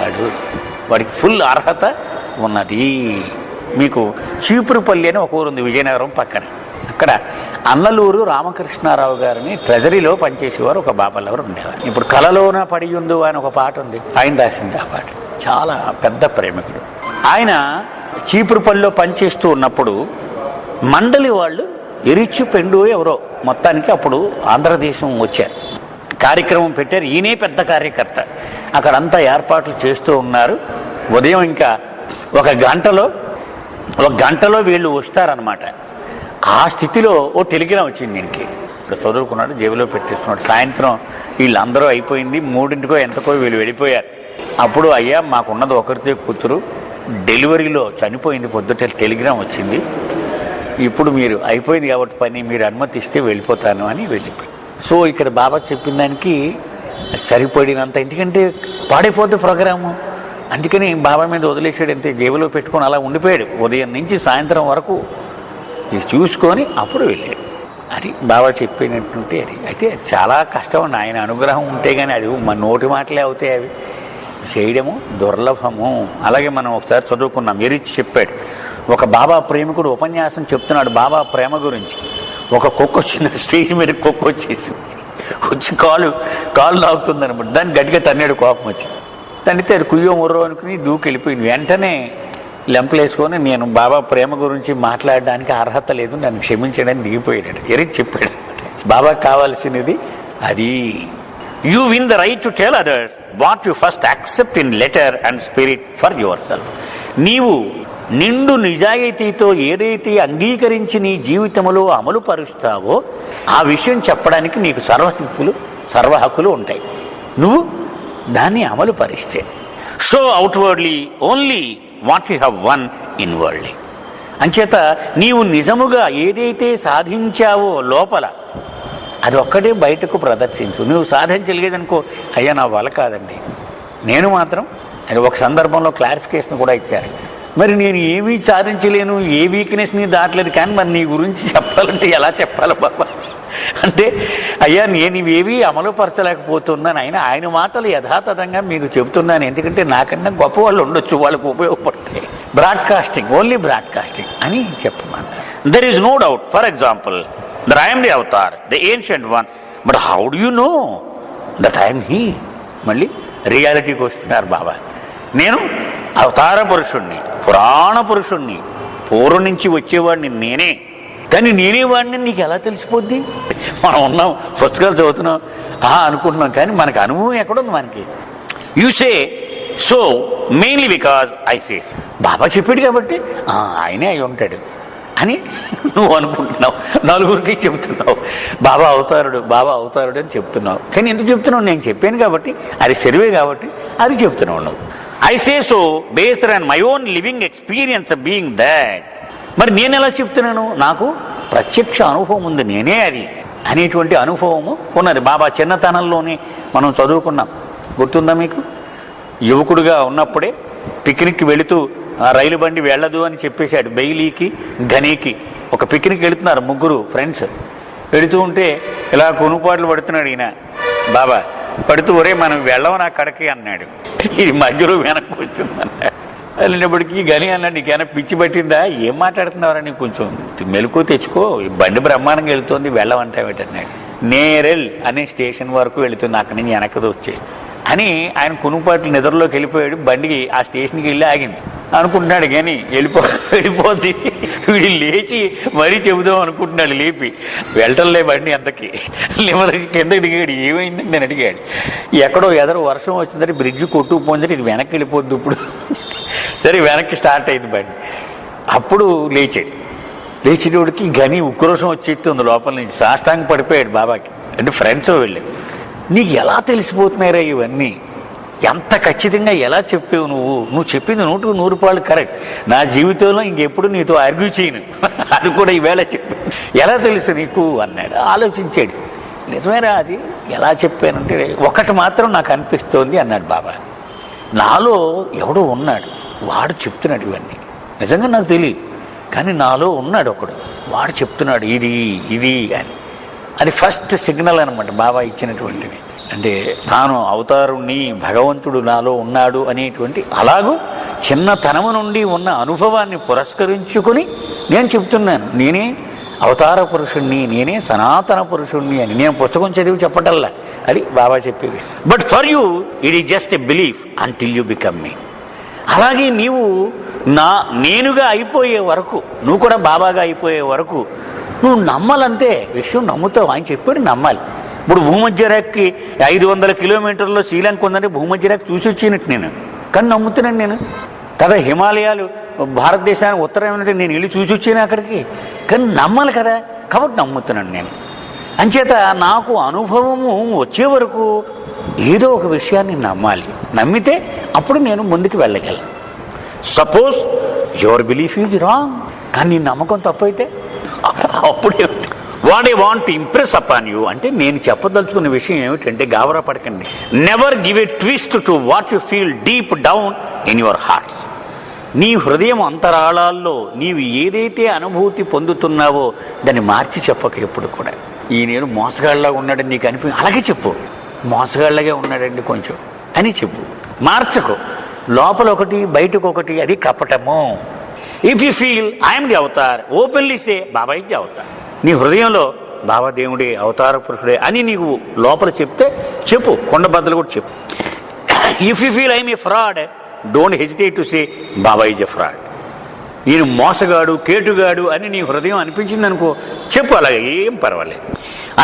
[SPEAKER 1] వాడికి ఫుల్ అర్హత ఉన్నది. మీకు చీపురుపల్లి అని ఒక ఊరు ఉంది విజయనగరం పక్కన. అక్కడ అన్నలూరు రామకృష్ణారావు గారిని ట్రెజరీలో పనిచేసేవారు ఒక బాబాలెవరు ఉండేవారు. ఇప్పుడు కలలోన పడి ఉండు అని ఒక పాట ఉంది, ఆయన రాసింది ఆ పాట. చాలా పెద్ద ప్రేమికుడు ఆయన. చీపురుపల్లిలో పనిచేస్తూ ఉన్నప్పుడు మండలి వాళ్ళు ఎరిచి పెండు ఎవరో మొత్తానికి అప్పుడు ఆంధ్రదేశం వచ్చారు, కార్యక్రమం పెట్టారు. ఈయనే పెద్ద కార్యకర్త. అక్కడంతా ఏర్పాట్లు చేస్తూ ఉన్నారు. ఉదయం ఇంకా ఒక గంటలో వీళ్ళు వస్తారనమాట. ఆ స్థితిలో ఓ టెలిగ్రామ్ వచ్చింది దీనికి. ఇప్పుడు చదువుకున్నాడు, జేబులో పెట్టేస్తున్నాడు. సాయంత్రం వీళ్ళందరూ అయిపోయింది, 3ంటికో ఎంతకో వీళ్ళు వెళ్ళిపోయారు. అప్పుడు అయ్యా మాకున్నది ఒకరితే కూతురు, డెలివరీలో చనిపోయింది, పొద్దుట టెలిగ్రామ్ వచ్చింది, ఇప్పుడు మీరు అయిపోయింది కాబట్టి పని, మీరు అనుమతి ఇస్తే వెళ్ళిపోతాను అని వెళ్ళిపోయి. సో ఇక్కడ బాబా చెప్పిన దానికి సరిపడినంత, ఎందుకంటే పాడైపోతే ప్రోగ్రాము, అందుకని బాబా మీద వదిలేసాడు. అంతే, జేబులో పెట్టుకొని అలా ఉండిపోయాడు ఉదయం నుంచి సాయంత్రం వరకు. ఇది చూసుకొని అప్పుడు వెళ్ళాడు. అది బాబా చెప్పినట్టుంటే అది అయితే చాలా కష్టం. ఆయన అనుగ్రహం ఉంటే కానీ అది మన నోటి మాటలే అవుతాయి, అవి చేయడము దుర్లభము. అలాగే మనం ఒకసారి చదువుకున్నాం, ఎరిచి చెప్పాడు. ఒక బాబా ప్రేమికుడు ఉపన్యాసం చెప్తున్నాడు బాబా ప్రేమ గురించి. ఒక కుక్క వచ్చింది, స్టేజ్ మీద కుక్క వచ్చి కాలు నాకుతుంది అనమాట. దాన్ని గట్టిగా తన్నాడు, కోపం వచ్చి తండ్రితే అది కుయ్యో ముర్రో అనుకుని దూకెళ్ళిపోయింది. వెంటనే లెంపలేసుకొని నేను బాబా ప్రేమ గురించి మాట్లాడడానికి అర్హత లేదు, నన్ను క్షమించడానికి దిగిపోయాడు. ఎరిచి చెప్పాడు బాబా కావాల్సినది అది. You win the right to tell others what you first accept in letter and spirit for yourself. నీవు నిండు నిజాయితీతో ఏదైతే అంగీకరించి నీ జీవితంలో అమలు పరుస్తావో ఆ విషయం చెప్పడానికి నీకు సర్వశక్తులు సర్వ హక్కులు ఉంటాయి, నువ్వు దాన్ని అమలు పరిస్తే. Show outwardly only what you have won inwardly. అంచేత నీవు నిజముగా ఏదైతే సాధించావో లోపల అది ఒక్కటే బయటకు ప్రదర్శించు. నువ్వు సాధించలేదనుకో, అయ్యా నా వల్ల కాదండి, నేను మాత్రం అది ఒక సందర్భంలో క్లారిఫికేషన్ కూడా ఇచ్చారు. మరి నేను ఏమీ సాధించలేను, ఏ వీక్నెస్ని దాటలేదు, కానీ మరి నీ గురించి చెప్పాలంటే ఎలా చెప్పాలి బాబా అంటే, అయ్యా నేను ఇవేవి అమలుపరచలేకపోతున్నాను. ఆయన మాటలు యథాతథంగా మీకు చెబుతున్నాను, ఎందుకంటే నాకన్నా గొప్ప వాళ్ళు ఉండొచ్చు, వాళ్ళకు ఉపయోగపడతాయి. బ్రాడ్కాస్టింగ్, ఓన్లీ బ్రాడ్కాస్టింగ్ అని చెప్పమన్నారు. There is no doubt, for example, that I am the avatar, the ancient one, but how do you know that I am he? మళ్ళీ రియాలిటీకి వస్తున్నారు బాబా. నేను అవతార పురుషుణ్ణి, పురాణ పురుషుణ్ణి, పూర్వం నుంచి వచ్చేవాడిని నేనే, కానీ నేనే వాడిని నీకు ఎలా తెలిసిపోద్ది? మనం ఉన్నాం, పుస్తకాలు చదువుతున్నాం, అనుకుంటున్నాం, కానీ మనకు అనుభవం ఎక్కడుంది మనకి? You say so mainly because I say. Baba చెప్పాడు కాబట్టి ఆయనే అయి ఉంటాడు అని నువ్వు అనుకుంటున్నావు, నలుగురికి చెబుతున్నావు, బాబా అవుతారుడు అని చెప్తున్నావు. కానీ ఎందుకు చెప్తున్నావు? నేను చెప్పాను కాబట్టి, అది సర్వే కాబట్టి అది చెప్తున్నావు నువ్వు. I say so based on my own living experience of being that. మరి నేను ఎలా చెప్తున్నాను? నాకు ప్రత్యక్ష అనుభవం ఉంది, నేనే అది అనేటువంటి అనుభవము ఉన్నది. బాబా చిన్నతనంలోనే మనం చదువుకున్నాం, గుర్తుందా మీకు? యువకుడుగా ఉన్నప్పుడే పిక్నిక్ వెళుతూ రైలు బండి వెళ్ళదు అని చెప్పేశాడు. బెయిలీకి ఘనీకి ఒక పిక్నిక్ వెళుతున్నారు, ముగ్గురు ఫ్రెండ్స్ వెళుతూ ఉంటే ఇలా కొనుపాట్లు పడుతున్నాడు ఈయన. బాబా పడుతూ, ఒరే మనం వెళ్ళవని అక్కడికి అన్నాడు. ఇది మధ్యలో వెనక్కి వచ్చిందన్నాడు. వెళ్ళినప్పటికీ గని అన్నాడు, నీకేమైనా పిచ్చి పట్టిందా, ఏం మాట్లాడుతున్నావరా, నీకు కొంచెం మెలకు తెచ్చుకో, బండి బ్రహ్మాండంగా వెళుతుంది, వెళ్ళవంటావేటన్నాడు. నేరెల్ అనే స్టేషన్ వరకు వెళుతుంది, అక్కడి నుంచి వెనకది వచ్చేసి అని ఆయన కునుపాట్లు నిద్రలోకి వెళ్ళిపోయాడు. బండికి ఆ స్టేషన్కి వెళ్ళి ఆగింది. అనుకుంటున్నాడు, కానీ వెళ్ళిపోద్ది. వీడు లేచి మరీ చెబుదాం అనుకుంటున్నాడు, లేపి వెళ్ళటంలే బండి అంతకి లిమదకి కిందకి దిగాడు. ఏమైందని నేను అడిగాడు. ఎక్కడో ఎదరో వర్షం వచ్చిందంటే బ్రిడ్జ్ కొట్టుకుపోయిందంటే ఇది వెనక్కి వెళ్ళిపోద్ది. ఇప్పుడు సరే వెనక్కి స్టార్ట్ అయింది బండి. అప్పుడు లేచాడు. లేచినోడికి గని ఉక్రోషం వచ్చేస్తుంది లోపల నుంచి. సాష్టాంగ పడిపోయాడు బాబాకి. అంటే ఫ్రెండ్స్ వెళ్ళాడు. నీకు ఎలా తెలిసిపోతున్నాయిరా ఇవన్నీ? ఎంత ఖచ్చితంగా ఎలా చెప్పావు నువ్వు చెప్పింది 100% కరెక్ట్. నా జీవితంలో ఇంకెప్పుడు నీతో ఆర్గ్యూ చేయను, అది కూడా ఈవేళ చెప్పు. ఎలా తెలుసు నీకు అన్నాడు. ఆలోచించాడు. నిజమేరా అది ఎలా చెప్పానంటే, ఒకటి మాత్రం నాకు అనిపిస్తోంది అన్నాడు బాబా. నాలో ఎవడో ఉన్నాడు, వాడు చెప్తున్నాడు ఇవన్నీ. నిజంగా నాకు తెలియదు, కానీ నాలో ఉన్నాడు ఒకడు, వాడు చెప్తున్నాడు ఇది అని. అది ఫస్ట్ సిగ్నల్ అనమాట బాబా ఇచ్చినటువంటిది. అంటే తాను అవతారుణ్ణి, భగవంతుడు నాలో ఉన్నాడు అనేటువంటి అలాగూ చిన్నతనము నుండి ఉన్న అనుభవాన్ని పురస్కరించుకుని నేను చెప్తున్నాను, నేనే అవతార పురుషుణ్ణి, నేనే సనాతన పురుషుణ్ణి అని. నేను పుస్తకం చదివి చెప్పటల్లా, అది బాబా చెప్పేది. But for you it is just a belief until you become me. అలాగే నీవు నేనుగా అయిపోయే వరకు, నువ్వు కూడా బాబాగా అయిపోయే వరకు నువ్వు నమ్మాలంతే. విషయం నమ్ముతావు, ఆయన చెప్పాడు నమ్మాలి. ఇప్పుడు భూమధ్య రేఖకి 500 కిలోమీటర్లో శ్రీలంక ఉందంటే భూమధ్య రేఖ చూసి వచ్చినట్టు నేను, కానీ నమ్ముతున్నాను నేను కదా. హిమాలయాలు భారతదేశానికి ఉత్తరం ఏమంటే నేను వెళ్ళి చూసి వచ్చాను అక్కడికి, కానీ నమ్మాలి కదా, కాబట్టి నమ్ముతున్నాను నేను. అంచేత నాకు అనుభవము వచ్చే వరకు ఏదో ఒక విషయాన్ని నమ్మాలి. నమ్మితే అప్పుడు నేను ముందుకు వెళ్ళగలను. Suppose your belief is wrong, కానీ నీ నమ్మకం తప్పైతే అప్పుడే what I want to impress upon you అంటే, నేను చెప్పదలుచుకున్న విషయం ఏమిటంటే, గాబరా పడకండి. Never give a twist to what you feel deep down in your hearts. నీ హృదయం అంతరాళాల్లో నీవు ఏదైతే అనుభూతి పొందుతున్నావో దాన్ని మార్చి చెప్పక ఎప్పుడు కూడా. ఈ నేను మోసగాళ్ళగా ఉన్నాడని నీకు అలాగే చెప్పు, మోసగాళ్ళగా ఉన్నాడండి కొంచెం అని చెప్పు, మార్చకు. లోపల ఒకటి బయటకు ఒకటి, అది కపటము. If you feel I'm the avatar, openly say Baba ఇది అవతార్. నీ హృదయంలో బాబా దేవుడే, అవతార పురుషుడే అని నీకు లోపల చెప్తే చెప్పు, కొండ బద్దలు కూడా చెప్పు. If you feel I'm a fraud, don't hesitate to say Baba is a fraud. ఈయన మోసగాడు, కేటుగాడు అని నీ హృదయం అనిపించింది అనుకో, చెప్పు, అలాగే ఏం పర్వాలేదు.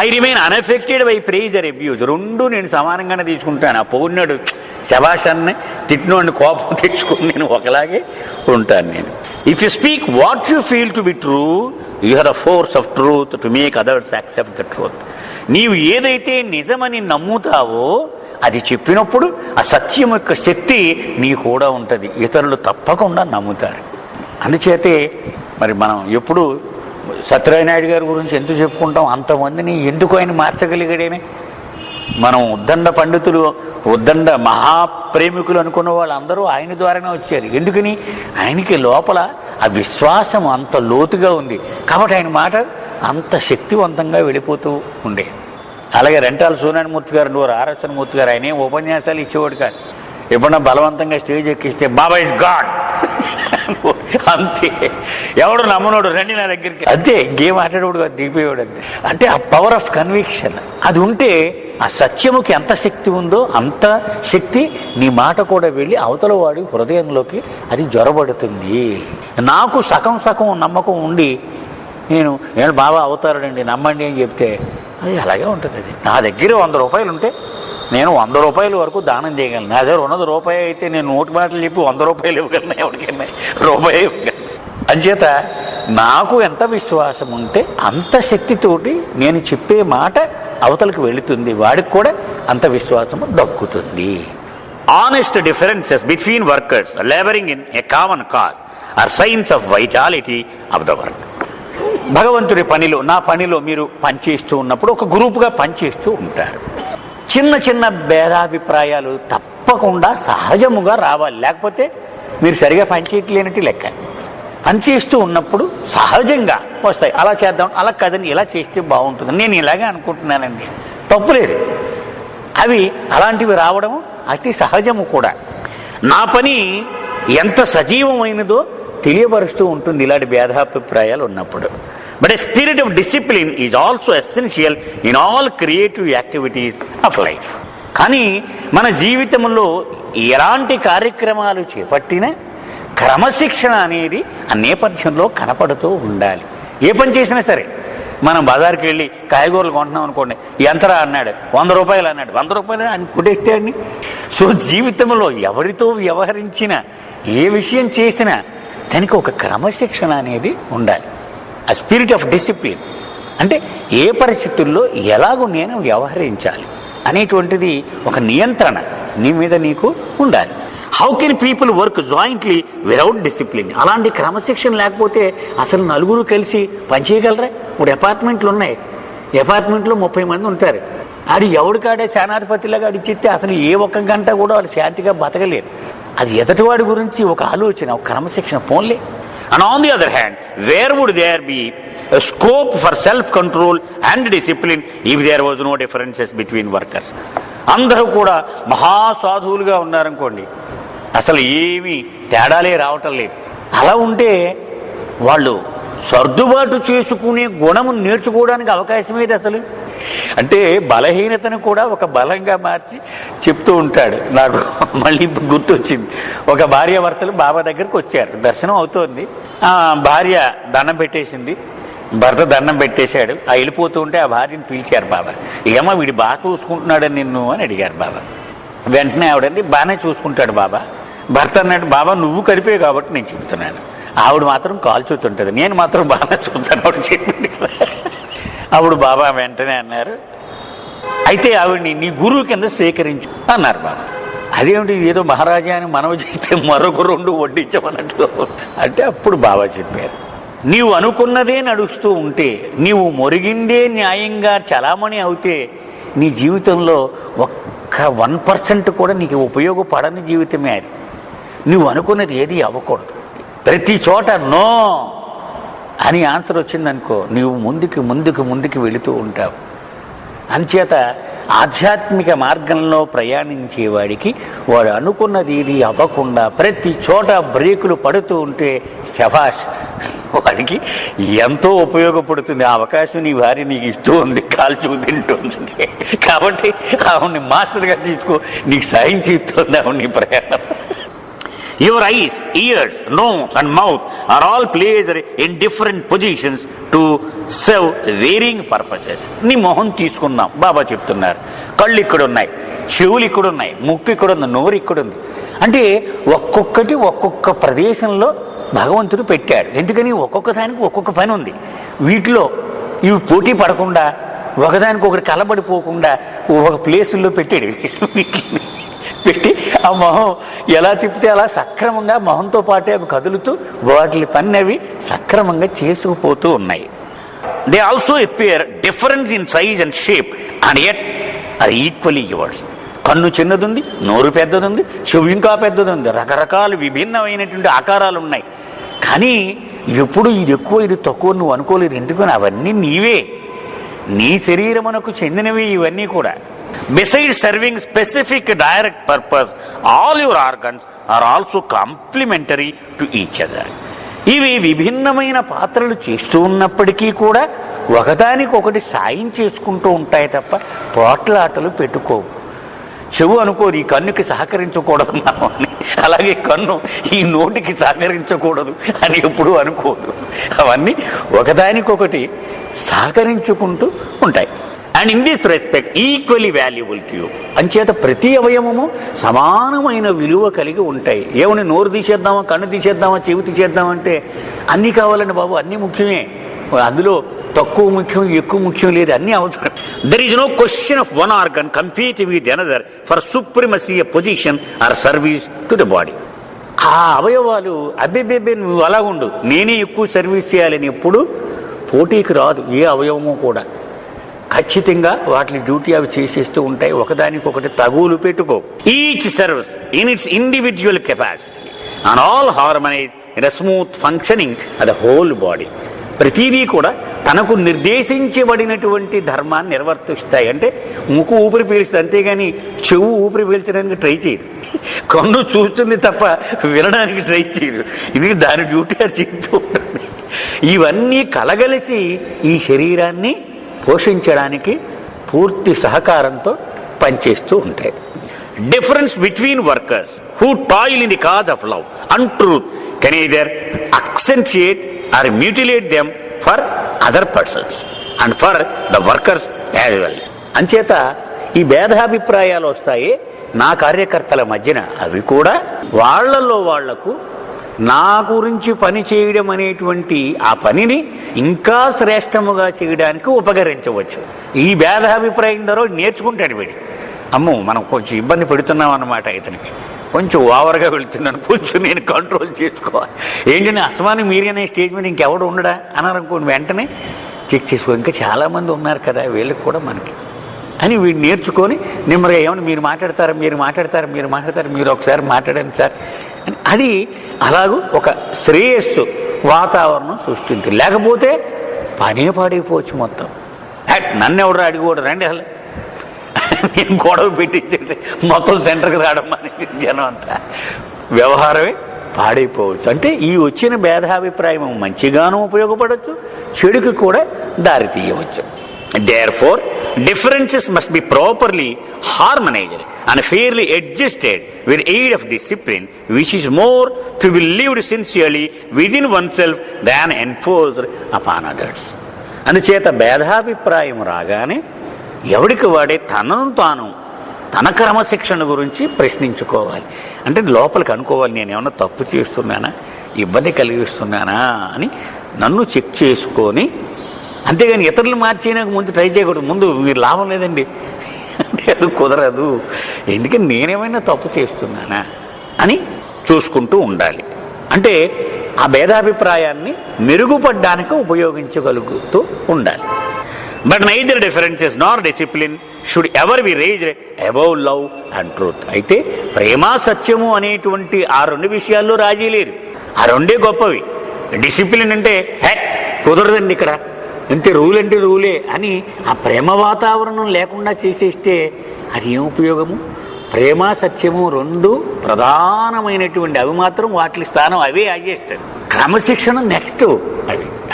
[SPEAKER 1] I remain unaffected by praise or abuse. రెండు నేను సమానంగానే తీసుకుంటాను. ఆ పొగిడినాడు శభాషాన్ని, తిట్టినోడిని కోపం తెచ్చుకుని నేను ఒకలాగే ఉంటాను నేను. If you speak what you feel to be true, you have the force of truth to make others accept the truth. నీవు ఏదైతే నిజమని నమ్ముతావో అది చెప్పినప్పుడు ఆ సత్యం యొక్క శక్తి నీ కూడా ఉంటుంది, ఇతరులు తప్పకుండా నమ్ముతారు. అందుచేతే మరి మనం ఎప్పుడు సత్యనారాయణ గారి గురించి ఎందుకు చెప్పుకుంటాం, అంతమందిని ఎందుకు ఆయన మార్చగలిగాడేమే. మనం ఉద్దండ పండితులు, ఉద్దండ మహాప్రేమికులు అనుకున్న వాళ్ళందరూ ఆయన ద్వారానే వచ్చారు. ఎందుకని? ఆయనకి లోపల ఆ విశ్వాసం అంత లోతుగా ఉంది కాబట్టి ఆయన మాట అంత శక్తివంతంగా వెళ్ళిపోతూ ఉండే. అలాగే రెంటాల సూర్యనారాయణమూర్తి గారు, ఆర్ఎస్ఎన్మూర్తి గారు, ఆయన ఏం ఉపన్యాసాలు ఇచ్చేవాడు కాదు. ఎప్పుడన్నా బలవంతంగా స్టేజ్ ఎక్కిస్తే బాబా ఇస్ గాడ్ అంతే. ఎవడు నమ్మనోడు రండి నా దగ్గరికి, అంతే. ఇంకేం మాట్లాడేవాడు కాదు, దిగిపోయేవాడు అంతే. అంటే ఆ పవర్ ఆఫ్ కన్విక్షన్ అది ఉంటే, ఆ సత్యముకి ఎంత శక్తి ఉందో అంత శక్తి నీ మాట కూడా వెళ్ళి అవతల వాడి హృదయంలోకి అది జ్వరబడుతుంది. నాకు సగం నమ్మకం ఉండి నేను బాబా అవుతారండి నమ్మండి అని చెప్తే అది అలాగే ఉంటుంది. అది నా దగ్గర 100 రూపాయలు ఉంటే నేను 100 రూపాయల వరకు దానం చేయగలను. నా దగ్గర ఉన్నది రూపాయి అయితే నేను 100 మాటలు చెప్పి 100 రూపాయలు ఇవ్వగలను, ఎవరికైనా రూపాయి ఇవ్వగలను. అంచేత నాకు ఎంత విశ్వాసం ఉంటే అంత శక్తితోటి నేను చెప్పే మాట అవతలకు వెళుతుంది, వాడికి కూడా అంత విశ్వాసము దక్కుతుంది. Honest differences between workers labouring in a common cause are signs of vitality of the work. భగవంతుడి పనిలో, నా పనిలో మీరు పనిచేస్తూ ఉన్నప్పుడు ఒక గ్రూపుగా పనిచేస్తూ ఉంటారు. చిన్న చిన్న భేదాభిప్రాయాలు తప్పకుండా సహజముగా రావాలి, లేకపోతే మీరు సరిగా పనిచేయట్లేనట్టు లెక్క. పనిచేస్తూ ఉన్నప్పుడు సహజంగా వస్తాయి, అలా చేద్దాం, అలా కాదని ఇలా చేస్తే బాగుంటుంది, నేను ఇలాగే అనుకుంటున్నానండి, తప్పులేదు. అవి అలాంటివి రావడం అతి సహజము కూడా. నా పని ఎంత సజీవమైనదో తెలియపరుస్తూ ఉంటుంది ఇలాంటి భేదాభిప్రాయాలు ఉన్నప్పుడు. But a spirit of discipline is also essential in all creative activities of life. కానీ మన జీవితంలో ఎలాంటి కార్యక్రమాలు చేపట్టినా క్రమశిక్షణ అనేది ఆ నేపథ్యంలో కనపడుతూ ఉండాలి. ఏ పని చేసినా సరే, మనం బజార్కి వెళ్ళి కాయగూరలు కొంటున్నాం అనుకోండి, ఎంతరా అన్నాడు, 100 రూపాయలు అన్నాడు, 100 రూపాయలు అని కొట్టేస్తే అండి. సో జీవితంలో ఎవరితో వ్యవహరించినా, ఏ విషయం చేసినా దానికి ఒక క్రమశిక్షణ అనేది ఉండాలి. ఆ స్పిరిట్ ఆఫ్ డిసిప్లిన్ అంటే ఏ పరిస్థితుల్లో ఎలాగో నేను వ్యవహరించాలి అనేటువంటిది ఒక నియంత్రణ నీ మీద నీకు ఉండాలి. How can people work jointly without discipline? అలాంటి క్రమశిక్షణ లేకపోతే అసలు నలుగురు కలిసి పనిచేయగలరా? ఇప్పుడు అపార్ట్మెంట్లు ఉన్నాయి, అపార్ట్మెంట్లో 30 మంది ఉంటారు. ఆడి ఎవడికాడే సేనాధిపతిలాగా అడిచిస్తే అసలు ఏ ఒక్క గంట కూడా వాళ్ళు శాంతిగా బతకలేరు. అది ఎదటివాడి గురించి ఒక ఆలోచన, ఒక క్రమశిక్షణ పోన్లే. And on the other hand, where would there be a scope for self-control and discipline if there was no differences between workers? అందరూ కూడా మహాసాధువులుగా ఉన్నారనుకోండి, అసలు ఏమీ తేడాలే రావటం లేదు. అలా ఉంటే వాళ్ళు సర్దుబాటు చేసుకునే గుణము నేర్చుకోవడానికి అవకాశం ఏది అసలు? అంటే బలహీనతను కూడా ఒక బలంగా మార్చి చెప్తూ ఉంటాడు. నాకు మళ్ళీ గుర్తొచ్చింది, ఒక భార్యాభర్తలు బాబా దగ్గరికి వచ్చారు, దర్శనం అవుతోంది. భార్య దండం పెట్టేసింది, భర్త దండం పెట్టేశాడు. వెళ్ళిపోతూ ఉంటే ఆ భార్యను పిలిచారు బాబా. ఏమో వీడు బాగా చూసుకుంటున్నాడని నిన్ను అని అడిగారు బాబా. వెంటనే ఆవిడంది, బాగానే చూసుకుంటాడు బాబా. భర్త అన్నాడు, బాబా నువ్వు కలిపే కాబట్టి నేను చెప్తున్నాను, ఆవిడ మాత్రం కాల్చుతుంటుంది, నేను మాత్రం బాగా చూస్తాను ఆవిడ చెప్పింది. అప్పుడు బాబా వెంటనే అన్నారు, అయితే ఆవిడ్ని నీ గురువు కింద స్వీకరించు అన్నారు బాబా. అదేమిటి, ఏదో మహారాజా అని మనవి చేస్తే మరొక 2 వడ్డించమన్నట్లు. అంటే అప్పుడు బాబా చెప్పారు, నీవు అనుకున్నదే నడుస్తూ ఉంటే, నీవు మొరిగిందే న్యాయంగా చలామణి అవుతే, నీ జీవితంలో ఒక్క 1% కూడా నీకు ఉపయోగపడని జీవితమే అది. నువ్వు అనుకున్నది ఏది అవ్వకూడదు. ప్రతి చోట నో అని ఆన్సర్ వచ్చిందనుకో, నీవు ముందుకు వెళుతూ ఉంటావు. అంచేత ఆధ్యాత్మిక మార్గంలో ప్రయాణించేవాడికి వాడు అనుకున్నది ఇది అవ్వకుండా ప్రతి చోట బ్రేకులు పడుతూ ఉంటే శభాష్, వాడికి ఎంతో ఉపయోగపడుతుంది. ఆ అవకాశం నీ భార్య నీకు ఇస్తూ ఉంది, కాల్చు తింటుందండి. కాబట్టి ఆవిడ్ని మాస్టర్గా తీసుకో, నీకు సాయం చేస్తుంది ఆవిడ నీ ప్రయాణం. Your eyes, ears, nose and mouth are all placed in different positions to serve varying purposes. నీ మొహం తీసుకుందాం, బాబా చెప్తున్నారు. కళ్ళు ఇక్కడున్నాయి, చెవులు ఇక్కడున్నాయి, ముక్కు ఇక్కడుంది, నోరు ఇక్కడుంది. అంటే ఒక్కొక్కటి ఒక్కొక్క ప్రదేశంలో భగవంతుడు పెట్టాడు. ఎందుకని ఒక్కొక్క దానికి ఒక్కొక్క పని ఉంది. వీటిలో ఇవి పోటీ పడకుండా, ఒకదానికొకటి కలబడిపోకుండా ఒక ప్లేసుల్లో పెట్టాడు. పెట్టి ఆ మొహం ఎలా తిప్పితే అలా సక్రమంగా మొహంతో పాటే అవి కదులుతూ వాటి పని అవి సక్రమంగా చేసుకుపోతూ ఉన్నాయి. They also appear difference in size and shape and yet are equally yours. కన్ను చిన్నదుంది, నోరు పెద్దదుంది, చెవు ఇంకా పెద్దదుంది, రకరకాల విభిన్నమైనటువంటి ఆకారాలు ఉన్నాయి. కానీ ఎప్పుడు ఇది ఎక్కువ ఇది తక్కువ నువ్వు అనుకోలేదు. ఎందుకని అవన్నీ నీవే, నీ శరీరమునకు చెందినవి ఇవన్నీ కూడా. Besides serving specific direct purpose, all your organs are also complementary to each other. ఇవి విభిన్నమైన పాత్రలు చేస్తూ ఉన్నప్పటికీ కూడా ఒకదానికొకటి సాయం చేసుకుంటూ ఉంటాయి తప్ప పోట్లాటలు పెట్టుకోవు. చెవు అనుకోదు ఈ కన్నుకి సహకరించకూడదు అని, అలాగే కన్ను ఈ నోటికి సహకరించకూడదు అని ఎప్పుడూ అనుకోదు. అవన్నీ ఒకదానికొకటి సహకరించుకుంటూ ఉంటాయి. And in this respect equally valuable to you. అంచేత ప్రతి అవయవము సమానమైన విలువ కలిగి ఉంటాయి. ఏమని నోరు తీసేద్దామా, కన్ను తీసేద్దామా, చెవి తీసేద్దామంటే అన్నీ కావాలండి బాబు, అన్నీ ముఖ్యమే. అందులో తక్కువ ముఖ్యం ఎక్కువ ముఖ్యం లేదు, అన్నీ అవసరం. There is no question of one organ compete with another for supremacy position or service to the body. ఆ అవయవాలు అబ్బెబ్బెబ్బే నువ్వు అలా ఉండు, నేనే ఎక్కువ సర్వీస్ చేయాలని ఎప్పుడు పోటీకి రాదు ఏ అవయవము కూడా. ఖచ్చితంగా వాటి డ్యూటీ అవి చేసేస్తూ ఉంటాయి, ఒకదానికొకటి తగులు పెట్టుకో. Each serves in its individual capacity and all harmonize in a smooth functioning of the whole body. ప్రతిదీ కూడా తనకు నిర్దేశించబడినటువంటి ధర్మాన్ని నిర్వర్తిస్తాయి. అంటే ముక్కు ఊపిరి పీలుస్తుంది, అంతేగాని చెవు ఊపిరి పీల్చడానికి ట్రై చేయదు. కన్ను చూస్తుంది తప్ప వినడానికి ట్రై చేయదు. ఇది దాని డ్యూటీ అది చేస్తూ ఉంటుంది. ఇవన్నీ కలగలిసి ఈ శరీరాన్ని పోషించడానికి పూర్తి సహకారంతో పనిచేస్తూ ఉంటాయి. difference between workers who toil in the cause of love and truth can either accentuate or mutilate them for other persons and for the workers as well. అంచేత ఈ భేదాభిప్రాయాలు వస్తాయి నా కార్యకర్తల మధ్యన, అవి కూడా వాళ్లలో వాళ్లకు నా గురించి పని చేయడం అనేటువంటి ఆ పనిని ఇంకా శ్రేష్టముగా చేయడానికి ఉపకరించవచ్చు. ఈ భేదాభిప్రాయం ద్వారా నేర్చుకుంటాడు వీడి. అమ్మో మనం కొంచెం ఇబ్బంది పెడుతున్నాం అన్నమాట, ఇతనికి కొంచెం ఓవర్గా వెళుతున్నాను, కొంచెం నేను కంట్రోల్ చేసుకోవాలి. ఏంటంటే అసమానం మీరేనే స్టేజ్ మీద ఇంకెవడు ఉండడా అన్నారనుకోండి, వెంటనే చెక్ చేసుకో, ఇంకా చాలామంది ఉన్నారు కదా వీళ్ళకి కూడా మనకి అని వీడు నేర్చుకొని నెమ్మదిగా ఏమన్నా మీరు మాట్లాడతారు, మీరు ఒకసారి మాట్లాడండి సార్ అని, అది అలాగూ ఒక శ్రేయస్సు వాతావరణం సృష్టించింది. లేకపోతే పనే పాడైపోవచ్చు మొత్తం. నన్నెవడరా అడిగోడు రండి అసలు నేను గొడవ పెట్టించండి, మొత్తం సెంటర్కి రావడం మానేసి జనం అంతా వ్యవహారమే పాడైపోవచ్చు. అంటే ఈ వచ్చిన భేదాభిప్రాయం మంచిగానూ ఉపయోగపడవచ్చు, చెడుకు కూడా దారి తీయవచ్చు. Therefore, differences must be properly harmonized and fairly adjusted with aid of discipline, which is more to be lived sincerely within oneself than enforced upon others. అందుచేత భేదాభిప్రాయం రాగానే ఎవడికి వాడే తనను తాను తన క్రమశిక్షణ గురించి ప్రశ్నించుకోవాలి. అంటే లోపలికి అనుకోవాలి, నేను ఏమన్నా తప్పు చేస్తున్నానా, ఇబ్బంది కలిగిస్తున్నానా అని నన్ను చెక్ చేసుకొని, అంతేగాని ఇతరులు మార్చేయడానికి ముందు ట్రై చేయకూడదు. ముందు మీరు లాభం లేదండి అంటే అది కుదరదు, ఎందుకని నేనేమైనా తప్పు చేస్తున్నానా అని చూసుకుంటూ ఉండాలి. అంటే ఆ భేదాభిప్రాయాన్ని మెరుగుపడడానికి ఉపయోగించగలుగుతూ ఉండాలి. But neither differences Nar discipline should ever B raised above love and truth. అయితే ప్రేమ సత్యము అనేటువంటి ఆ రెండు విషయాల్లో రాజీ లేదు, ఆ రెండే గొప్పవి. డిసిప్లిన్ అంటే కుదరదండి ఇక్కడ, అంతే, రూల్ అంటే రూలే అని ఆ ప్రేమ వాతావరణం లేకుండా చేసేస్తే అది ఏం ఉపయోగము? ప్రేమ సత్యము రెండు ప్రధానమైనటువంటి, అవి మాత్రం వాటి స్థానం అవే ఆగేస్తాడు. క్రమశిక్షణ నెక్స్ట్,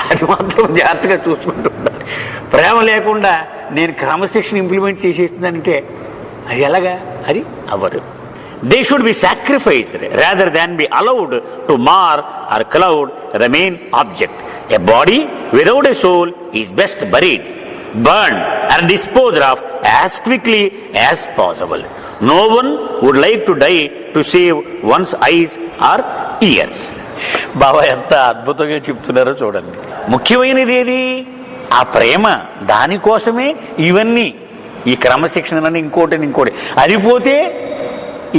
[SPEAKER 1] అది మాత్రం జాగ్రత్తగా చూసుకుంటూ ఉండాలి. ప్రేమ లేకుండా నేను క్రమశిక్షణ ఇంప్లిమెంట్ చేసేస్తుందంటే అది ఎలాగా? అది అవ్వదు. They should be sacrificed rather than be allowed to mar or cloud the main object. A body without a soul is best buried, burned and disposed of as quickly as possible. No one would like to die to save one's eyes or ears. బాబా ఎంత అద్భుతంగా చెప్తున్నారో చూడండి. ముఖ్యమైనది ఏది? ఆ ప్రేమ. దానికోసమే ఇవన్నీ, ఈ క్రమశిక్షణని ఇంకోటి అది పోతే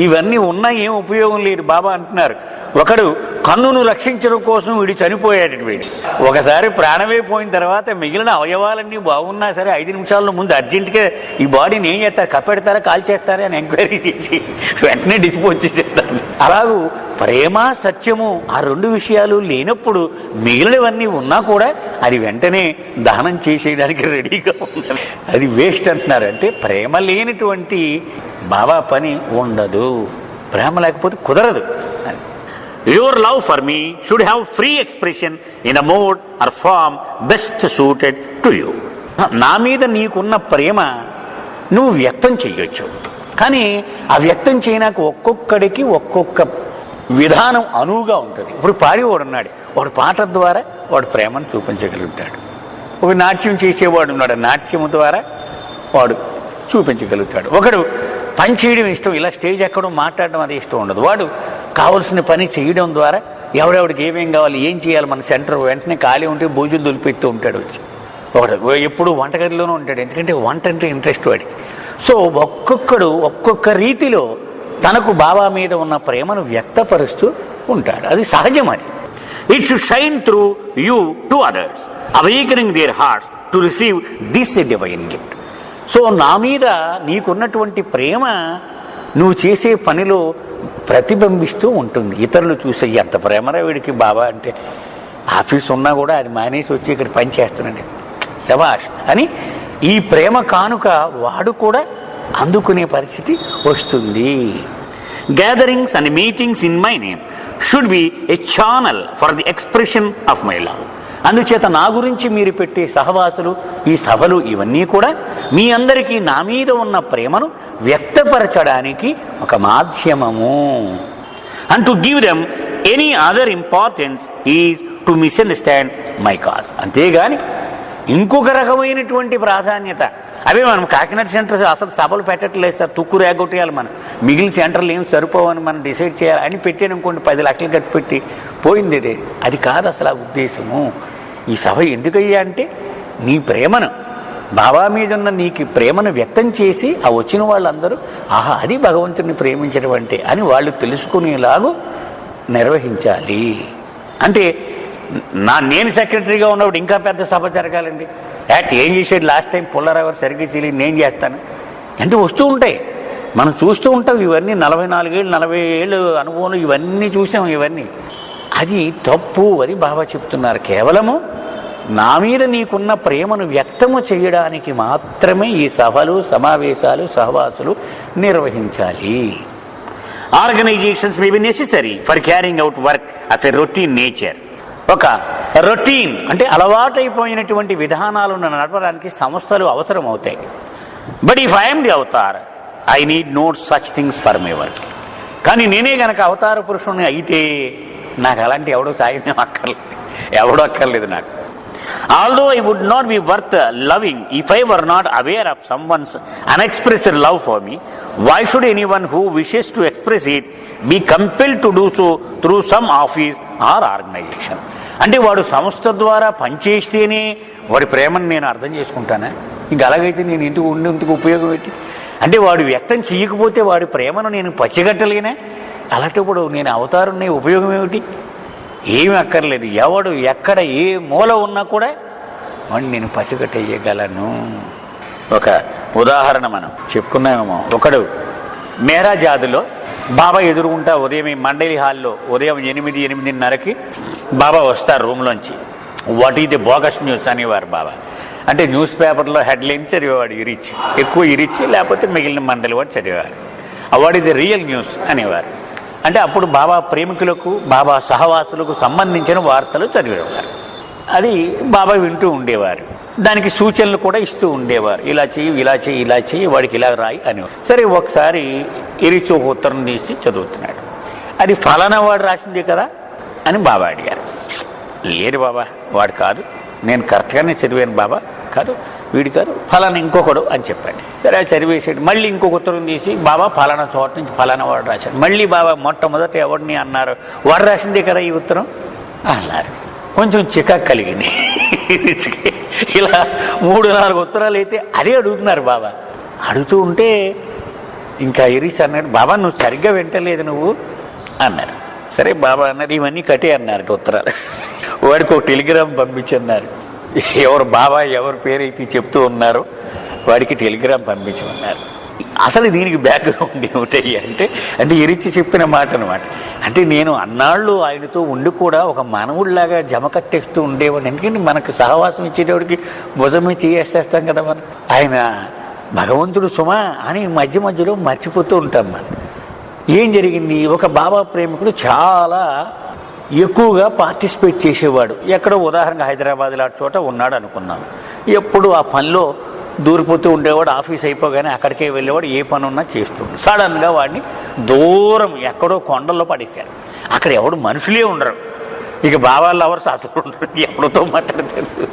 [SPEAKER 1] ఇవన్నీ ఉన్నా ఏం ఉపయోగం లేదు. బాబా అంటున్నారు, ఒకడు కన్నును రక్షించడం కోసం వీడు చనిపోయాడు. వీడు ఒకసారి ప్రాణమే పోయిన తర్వాత మిగిలిన అవయవాలన్నీ బాగున్నా సరే 5 నిమిషాల ముందు అర్జెంటుగా ఈ బాడీని ఏం చేస్తారు, కప్పెడతారా కాల్ చేస్తారా అని ఎంక్వైరీ చేసి వెంటనే డిస్పోజ్ చేసేస్తారు. అలాగూ ప్రేమ సత్యము ఆ రెండు విషయాలు లేనప్పుడు మిగిలినవన్నీ ఉన్నా కూడా అది వెంటనే దానం చేసేయడానికి రెడీగా ఉండాలి. అది వేస్ట్ అంటున్నారు. అంటే ప్రేమ లేనటువంటి బాబా పని ఉండదు, ప్రేమ లేకపోతే కుదరదు. Your love for me should have free expression in a mode or form best suited to you. నా మీద నీకున్న ప్రేమ నువ్వు వ్యక్తం చెయ్యొచ్చు, కానీ ఆ వ్యక్తం చేయనాక ఒక్కొక్కడికి ఒక్కొక్క విధానం అనువుగా ఉంటుంది. ఇప్పుడు పాడేవాడు ఉన్నాడు, వాడు పాట ద్వారా వాడు ప్రేమను చూపించగలుగుతాడు. ఒక నాట్యం చేసేవాడు ఉన్నాడు, నాట్యము ద్వారా వాడు చూపించగలుగుతాడు. ఒకడు పని చేయడం ఇష్టం, ఇలా స్టేజ్ ఎక్కడం మాట్లాడడం అది ఇష్టం ఉండదు. వాడు కావలసిన పని చేయడం ద్వారా ఎవడెవడికి ఏమేం కావాలి, ఏం చేయాలి, మన సెంటర్ వెంటనే ఖాళీ ఉంటే భోజనం దులిపెడుతూ ఉంటాడు వచ్చి. ఒకడు ఎప్పుడు వంటగదిలోనూ ఉంటాడు, ఎందుకంటే వంట అంటే ఇంట్రెస్ట్ వాడికి. సో ఒక్కొక్కడు ఒక్కొక్క రీతిలో తనకు బాబా మీద ఉన్న ప్రేమను వ్యక్తపరుస్తూ ఉంటాడు. అది సహజం. అది it should shine through you to others, awakening their hearts to receive this divine gift. So నా మీద నీకున్నటువంటి ప్రేమ నువ్వు చేసే పనిలో ప్రతిబింబిస్తూ ఉంటుంది. ఇతరులు చూసే ఎంత ప్రేమరా వీడికి బాబా అంటే, ఆఫీస్ ఉన్నా కూడా అది మానేసి వచ్చి ఇక్కడ పని చేస్తున్నాడు శభాష్ అని ఈ ప్రేమ కానుక వాడు కూడా అందుకునే పరిస్థితి వస్తుంది. Gatherings and meetings in my name should be A channel for the expression of my love. అందుచేత నా గురించి మీరు పెట్టే సహవాసులు, ఈ సభలు ఇవన్నీ కూడా మీ అందరికీ నా మీద ఉన్న ప్రేమను వ్యక్తపరచడానికి ఒక మాధ్యమము. And to give them any other importance is to misunderstand my cause. అంతేగాని ఇంకొక రకమైనటువంటి ప్రాధాన్యత, అవే మనం కాకినాడ సెంటర్ అసలు సభలు పెట్టట్లేదు సార్, తుక్కు రేగొట్టేయాలి, మనం మిగిలిన సెంటర్లు ఏం సరిపోవని మనం డిసైడ్ చేయాలి అని పెట్టాను అనుకోండి, 10 లక్షలు కట్టి పెట్టి పోయింది. ఇదే అది కాదు అసలు ఆ ఉద్దేశము. ఈ సభ ఎందుకయ్యా అంటే నీ ప్రేమను, బాబా మీద ఉన్న నీకు ప్రేమను వ్యక్తం చేసి ఆ వచ్చిన వాళ్ళందరూ ఆహా అది భగవంతుడిని ప్రేమించడం అంటే అని వాళ్ళు తెలుసుకునేలాగూ నిర్వహించాలి. అంటే నేను సెక్రటరీగా ఉన్నప్పుడు ఇంకా పెద్ద సభ జరగాలండి. ఏం చేసేది లాస్ట్ టైం పుల్లారావు సరిగ్గా తెలియదు, నేను చేస్తాను అంటే వస్తూ ఉంటాయి, మనం చూస్తూ ఉంటాం. ఇవన్నీ 44 ఏళ్ళు 40 ఏళ్ళు అనుభవం, ఇవన్నీ చూసాం. ఇవన్నీ అది తప్పు అని బాబా చెప్తున్నారు. కేవలము నా మీద నీకున్న ప్రేమను వ్యక్తము చేయడానికి మాత్రమే ఈ సభలు, సమావేశాలు, సహవాసులు నిర్వహించాలి. Organisations may be necessary for carrying out work of a routine nature. ఒక రొటీన్ అంటే అలవాటైపోయినటువంటి విధానాలను నడపడానికి సంస్థలు అవసరం అవుతాయి. But if I'm the avatar I need no such things for my work. కానీ నేనే గనక అవతార పురుషుని అయితే నాకు అలాంటి ఎవడో సాయం అక్కర్లేదు నాకు. Although I would not be worth loving if I were not aware of someone's unexpressed love for me, why should anyone who wishes to express it be compelled to do so through some office or organization? అంటే వాడు సంస్థ ద్వారా పనిచేస్తేనే వాడి ప్రేమను నేను అర్థం చేసుకుంటానా? ఇంక అలాగైతే నేను ఇంటికి ఉండేందుకు ఉపయోగం ఏంటి? అంటే వాడు వ్యక్తం చేయకపోతే వాడి ప్రేమను నేను పచ్చిగట్టలేనా? అలాంటప్పుడు నేను అవతారుని ఉపయోగం ఏమిటి? ఏమి అక్కర్లేదు. ఎవడు ఎక్కడ ఏ మూల ఉన్నా కూడా వాడిని నేను పసిగట్టేయగలను. ఒక ఉదాహరణ మనం చెప్పుకున్నామేమో. ఒకడు మేరాజాదులో బాబా ఎదురుగుంటా ఉదయం మండలి హాల్లో ఉదయం 8-8:30కి బాబా వస్తారు రూమ్లోంచి. What is the bogus news అనేవారు బాబా. అంటే న్యూస్ పేపర్లో హెడ్లైన్స్ చదివేవాడు ఇరిచి, ఎక్కువ ఇరిచి, లేకపోతే మిగిలిన మండలి వాడు చదివేవారు. What is the real news అనేవారు. అంటే అప్పుడు బాబా ప్రేమికులకు, బాబా సహవాసులకు సంబంధించిన వార్తలు చదివేవారు. అది బాబా వింటూ ఉండేవారు. దానికి సూచనలు కూడా ఇస్తూ ఉండేవారు. ఇలా చెయ్యి, ఇలా చెయ్యి, ఇలా చెయ్యి, వాడికి ఇలా రాయి అనేవారు. సరే ఒకసారి ఇరిచి ఒక ఉత్తరం తీసి చదువుతున్నాడు. అది ఫలానా వాడు రాసింది కదా అని బాబా అడిగారు. లేదు బాబా, వాడు కాదు, నేను కరెక్ట్గానే చదివాను బాబా, కాదు వీడి కాదు, ఫలానా ఇంకొకడు అని చెప్పాడు. సరే చదివేసాడు. మళ్ళీ ఇంకొక ఉత్తరం తీసి బాబా ఫలానా చోట నుంచి ఫలానా వాడు రాశాడు. మళ్ళీ బాబా మొట్టమొదట ఎవరిని అన్నారు, వాడు రాసిందే కదా ఈ ఉత్తరం అన్నారు. కొంచెం చికాకు కలిగింది. ఇలా 3-4 ఉత్తరాలు అయితే అదే అడుగుతున్నారు బాబా. అడుగుతూ ఉంటే ఇంకా ఇరీష్ అన్నాడు, బాబా నువ్వు సరిగ్గా వింటలేదు నువ్వు అన్నారు. సరే బాబా అన్నారు, ఇవన్నీ కట్టే అన్నారు ఉత్తరాలు. వాడికి ఒక టెలిగ్రామ్ పంపించన్నారు. ఎవరు బాబా ఎవరి పేరైతే చెప్తూ ఉన్నారో వాడికి టెలిగ్రామ్ పంపించమన్నారు. అసలు దీనికి బ్యాక్గ్రౌండ్ ఏమిటయ్యా అంటే ఇరిచి చెప్పిన మాట అనమాట. అంటే నేను అన్నాళ్ళు ఆయనతో ఉండి కూడా ఒక మనవుడిలాగా జమ కట్టేస్తూ ఉండేవాడిని. ఎందుకంటే మనకు సహవాసం ఇచ్చేటోడికి భుజమే చేసేస్తాం కదా మనం. ఆయన భగవంతుడు సుమా అని మధ్య మధ్యలో మర్చిపోతూ ఉంటాం మనం. ఏం జరిగింది, ఒక బాబా ప్రేమికుడు చాలా ఎక్కువగా పార్టిసిపేట్ చేసేవాడు. ఎక్కడో ఉదాహరణగా హైదరాబాద్ లాంటి చోట ఉన్నాడు అనుకున్నాం. ఎప్పుడు ఆ పనిలో దూరిపోతూ ఉండేవాడు. ఆఫీస్ అయిపోగానే అక్కడికే వెళ్ళేవాడు. ఏ పని ఉన్నా చేస్తుండు. సడన్గా వాడిని దూరం ఎక్కడో కొండల్లో పడేశారు. అక్కడ ఎవడు మనుషులే ఉండరు. ఇక బాబా లవర్స్ అసలు ఉండరు, ఎవరితో మాట్లాడతారు.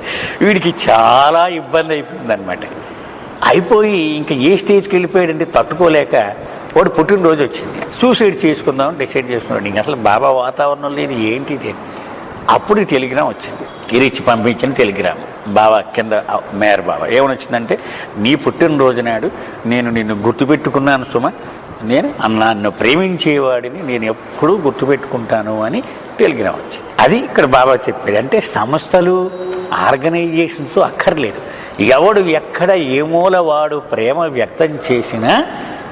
[SPEAKER 1] వీడికి చాలా ఇబ్బంది అయిపోయింది అనమాట. అయిపోయి ఇంకా ఏ స్టేజ్కి వెళ్ళిపోయాడంటే తట్టుకోలేక వాడు పుట్టినరోజు వచ్చింది. సూసైడ్ చేసుకుందాం డిసైడ్ చేసుకున్నాడు. ఇంక అసలు బాబా వాతావరణం లేదు, ఏంటిది. అప్పుడు టెలిగ్రామ్ వచ్చింది, ఇరిచి పంపించిన టెలిగ్రామ్. బాబా కింద మేయర్ బాబా ఏమని వచ్చిందంటే, నీ పుట్టినరోజు నాడు నేను నిన్ను గుర్తుపెట్టుకున్నాను సుమ, నేను నన్ను ప్రేమించేవాడిని నేను ఎప్పుడూ గుర్తుపెట్టుకుంటాను అని టెలిగ్రామ్ వచ్చింది. అది ఇక్కడ బాబా చెప్పేది. అంటే సంస్థలు, ఆర్గనైజేషన్స్ అక్కర్లేదు. ఎవడు ఎక్కడ ఏ మూల వాడు ప్రేమ వ్యక్తం చేసినా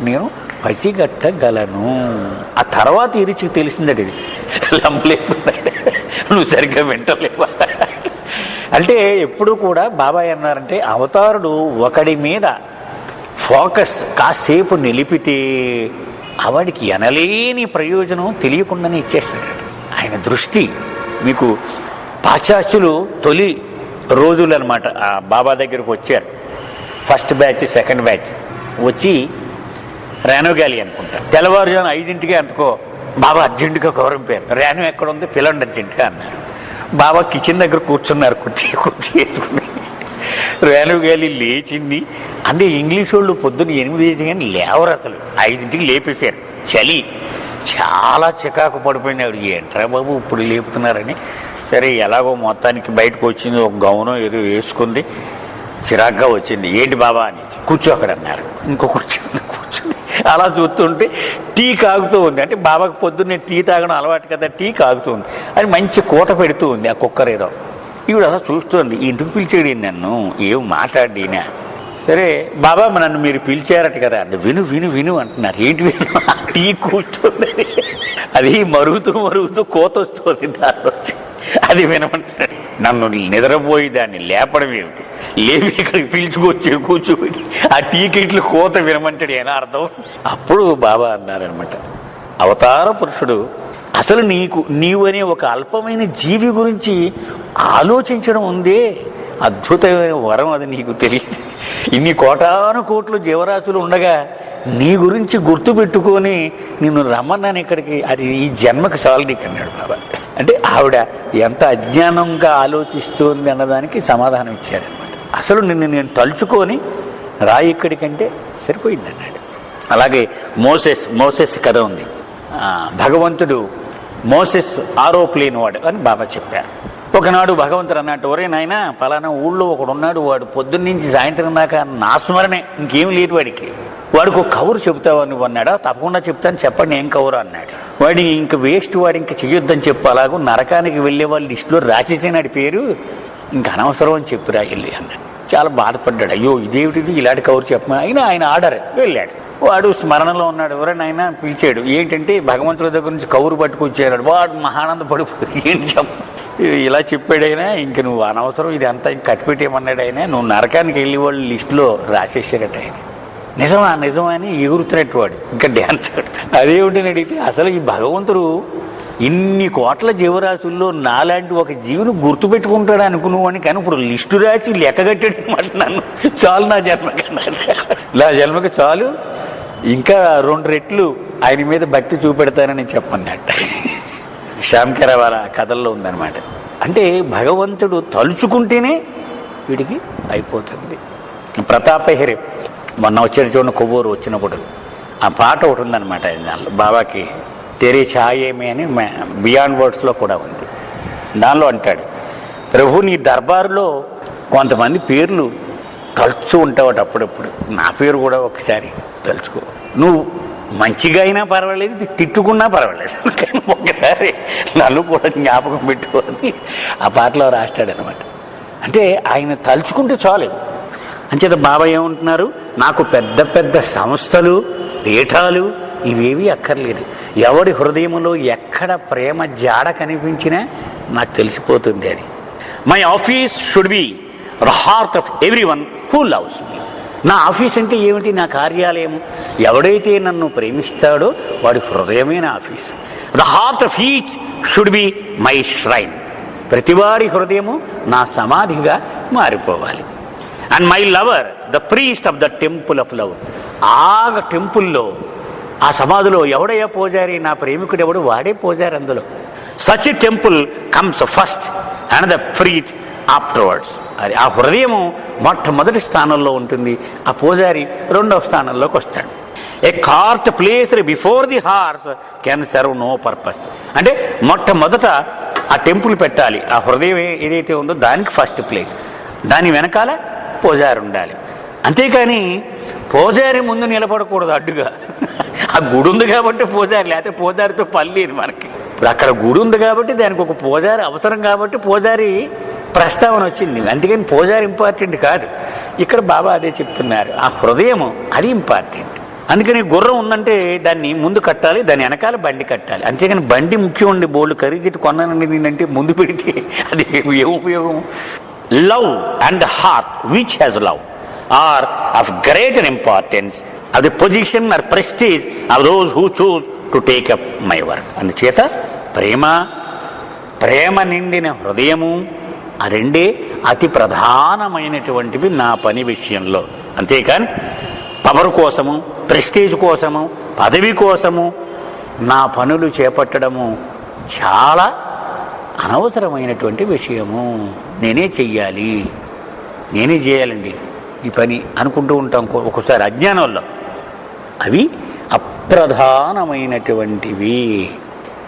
[SPEAKER 1] నేను పసిగట్టగలను. ఆ తర్వాత ఇరిచి తెలిసిందట, లంబలేపున్నాడు, నువ్వు సరిగ్గా వింటలేవా. అంటే ఎప్పుడు కూడా బాబాయ్ అన్నారంటే, అవతారుడు ఒకడి మీద ఫోకస్ కాసేపు నిలిపితే ఆవిడికి ఎనలేని ప్రయోజనం తెలియకుండానే ఇచ్చేస్తాడు. ఆయన దృష్టి మీకు పాశ్చాత్యులు తొలి రోజులు అనమాట ఆ బాబా దగ్గరకు వచ్చారు. ఫస్ట్ బ్యాచ్, సెకండ్ బ్యాచ్ వచ్చి రేణు గాలి అనుకుంటా తెల్లవారుజామున 5ంటికి అంతకో బాబా అర్జెంటుగా కౌరంపారు. రేణు ఎక్కడ ఉంది, పిలండి అర్జెంటుగా అన్నారు. బాబా కిచెన్ దగ్గర కూర్చున్నారు, కుర్చీ వేసుకుని. రేణు గాలి లేచింది. అంటే ఇంగ్లీష్ వాళ్ళు పొద్దున్న 8 కానీ లేవరు, అసలు 5ంటికి లేపేశారు. చలి చాలా చికాకు పడిపోయింది ఆవిడ. ఏంట్రా బాబు ఇప్పుడు లేపుతున్నారని, సరే ఎలాగో మొత్తానికి బయటకు వచ్చింది. ఒక గౌనం ఏదో వేసుకుంది, చిరాగ్గా వచ్చింది. ఏంటి బాబా అని, కూర్చో అక్కడ అన్నారు. ఇంకో కూర్చుంది. అలా చూస్తుంటే టీ కాగుతూ ఉంది. అంటే బాబాకి పొద్దున్నే టీ తాగడం అలవాటు కదా, టీ కాగుతూ ఉంది. అది మంచి కూత పెడుతూ ఉంది ఆ కుక్కర్ ఏదో. ఈవిడ అసలు చూస్తుంది, ఎందుకు పిలిచాడు నన్ను, ఏం మాట్లాడినా. సరే బాబా నన్ను మీరు పిలిచారట కదా అంటే, విను విను విను అంటున్నారు. ఏంటి విను, టీ కూర్చోండి, అది మరుగుతూ కోత వస్తుంది దాని వచ్చి, అది వినమంటున్నాడు. నన్ను నిద్రపోయి దాన్ని లేపడం ఏమిటి, లేవి ఇక్కడికి పిలుచుకొచ్చి కూర్చోని ఆ టీకెట్లు కోత వినమంటాడు ఏనా అర్థం. అప్పుడు బాబా అన్నారనమాట, అవతార పురుషుడు అసలు నీవు అనే ఒక అల్పమైన జీవి గురించి ఆలోచించడం ఉందే అద్భుతమైన వరం, అది నీకు తెలియదు. ఇన్ని కోటాను కోట్లు జీవరాశులు ఉండగా నీ గురించి గుర్తు పెట్టుకొని నిన్ను రమ్మన్నాను ఇక్కడికి, అది ఈ జన్మకు చాలు నీకు అన్నాడు బాబా. అంటే ఆవిడ ఎంత అజ్ఞానంగా ఆలోచిస్తోంది అన్నదానికి సమాధానం ఇచ్చారనమాట. అసలు నిన్ను నేను తలుచుకొని రా ఇక్కడికంటే సరిపోయింది అన్నాడు. అలాగే మోసెస్ కథ ఉంది. భగవంతుడు మోసెస్ ఆరోపులేనివాడు అని బాబా చెప్పారు. ఒకనాడు భగవంతుడు అన్నట్టు, ఒరే నాయన పలానా ఊళ్ళో ఒకడున్నాడు, వాడు పొద్దున్నుంచి సాయంత్రం దాకా నా స్మరణే, ఇంకేం లేదు వాడికి ఒక కౌరు చెబుతావా నువ్వు అన్నాడా. తప్పకుండా చెప్తాను, చెప్పండి ఏం కౌరు అన్నాడు. వాడి ఇంక వేస్ట్, వాడు ఇంక చెయ్యొద్దని చెప్పు, అలాగూ నరకానికి వెళ్లే వాళ్ళ లిస్టులో రాసేసినాడు పేరు, ఇంక అనవసరం అని చెప్పురా వెళ్ళి అన్నాడు. చాలా బాధపడ్డాడు. అయ్యో ఇదేమిటిది, ఇలాంటి కౌరు చెప్పమా. అయినా ఆయన ఆర్డర్ వెళ్ళాడు. వాడు స్మరణలో ఉన్నాడు. ఎవరైనా ఆయన పిలిచాడు. ఏంటంటే భగవంతుడి దగ్గర నుంచి కౌరు పట్టుకొచ్చాడు. వాడు మహానంద పడిపోయి ఏంటి చెప్ప, ఇలా చెప్పాడైనా, ఇంక నువ్వు అనవసరం ఇది అంతా ఇంక కట్టిపెట్టేయమన్నాడు ఆయన, నువ్వు నరకానికి వెళ్ళి వాళ్ళ లిస్టులో రాసేసాడట ఆయన. నిజమా అని ఎగురుతున్నట్టు వాడు ఇంకా డ్యాన్స్ ఆడతాడు. అదేమిటని అడిగితే, అసలు ఈ భగవంతుడు ఇన్ని కోట్ల జీవరాశుల్లో నాలాంటి ఒక జీవిని గుర్తుపెట్టుకుంటాడు అనుకున్నావు, కానీ ఇప్పుడు లిస్టు రాసి లెక్కగట్టాడు అనమాట. నన్ను చాలు నా జన్మకి చాలు, ఇంకా 2 రెట్లు ఆయన మీద భక్తి చూపెడతానని చెప్పన్నట్ట. శ్యామ్కరవాల కథల్లో ఉందన్నమాట. అంటే భగవంతుడు తలుచుకుంటేనే వీడికి అయిపోతుంది. ప్రతాపహరి మొన్న వచ్చేది చూడండి, కొవ్వూరు వచ్చినప్పుడు ఆ పాట ఒకటి ఉందన్నమాట. దానిలో బాబాకి తెరే ఛాయేమే అని బియాండ్ వర్డ్స్లో కూడా ఉంది. దానిలో అంటాడు, ప్రభు నీ దర్బారులో కొంతమంది పేర్లు తలుచు ఉంటావట అప్పుడప్పుడు, నా పేరు కూడా ఒకసారి తలుచుకో, నువ్వు మంచిగా అయినా పర్వాలేదు, తిట్టుకున్నా పర్వాలేదు, కానీ ఒకసారి నన్ను కూడా జ్ఞాపకం పెట్టుకోని ఆ పాటలో రాస్తాడనమాట. అంటే ఆయన తలుచుకుంటే చాలు. అంచేత బాబా ఏమంటున్నారు, నాకు పెద్ద పెద్ద సంస్థలు, పీఠాలు ఇవేవి అక్కర్లేదు. ఎవడి హృదయంలో ఎక్కడ ప్రేమ జాడ కనిపించినా నాకు తెలిసిపోతుంది అది. My office should be the heart of every one who loves me. నా ఆఫీస్ అంటే ఏమిటి, నా కార్యాలయం. ఎవడైతే నన్ను ప్రేమిస్తాడో వాడి హృదయమే నా office. The heart of each should be my shrine. ప్రతివాడి హృదయము నా సమాధిగా మారిపోవాలి. And my lover the priest of the temple of love. ఆ టెంపుల్లో, ఆ సమాధిలో ఎవడయ్యా పూజారి, నా ప్రేమికుడు ఎవడు, వాడే పూజారి అందులో. Such a temple comes first and the priest afterwards. అది ఆ హృదయము మొట్టమొదటి స్థానంలో ఉంటుంది, ఆ పూజారి 2వ స్థానంలోకి వస్తాడు. A cart placed before the horse can serve no purpose. అంటే మొట్టమొదట ఆ టెంపుల్ పెట్టాలి, ఆ హృదయం ఏదైతే ఉందో దానికి ఫస్ట్ ప్లేస్, దాని వెనకాల పూజారి ఉండాలి. అంతేకాని పూజారి ముందు నిలబడకూడదు అడ్డుగా. ఆ గుడి ఉంది కాబట్టి పూజారి, లేకపోతే పూజారితో పని లేదు మనకి. ఇప్పుడు అక్కడ గుడి ఉంది కాబట్టి దానికి ఒక పూజారి అవసరం, కాబట్టి పూజారి ప్రస్తావన వచ్చింది. అందుకని పూజారి ఇంపార్టెంట్ కాదు. ఇక్కడ బాబా అదే చెప్తున్నారు, ఆ హృదయము అది ఇంపార్టెంట్. అందుకని గుర్రం ఉందంటే దాన్ని ముందు కట్టాలి, దాని వెనకాల బండి కట్టాలి. అంతేగాని బండి ముఖ్యం ఉండి బోళ్ళు ఖరీదు కొన్నానండి నేనంటే ముందు పెడితే అది ఏం ఉపయోగం. Love and the heart which has love are of greater importance of the position or prestige of those who choose to take up my work. అందుచేత ప్రేమ, ప్రేమ నిండిన హృదయము, ఆ రెండే అతి ప్రధానమైనటువంటివి నా పని విషయంలో. అంతేకాని పవర్ కోసము, ప్రెస్టేజ్ కోసము, పదవి కోసము నా పనులు చేపట్టడము చాలా అనవసరమైనటువంటి విషయము. నేనే చేయాలండి ఈ పని అనుకుంటూ ఉంటాం ఒక్కోసారి అజ్ఞానంలో. అవి అప్రధానమైనటువంటివి.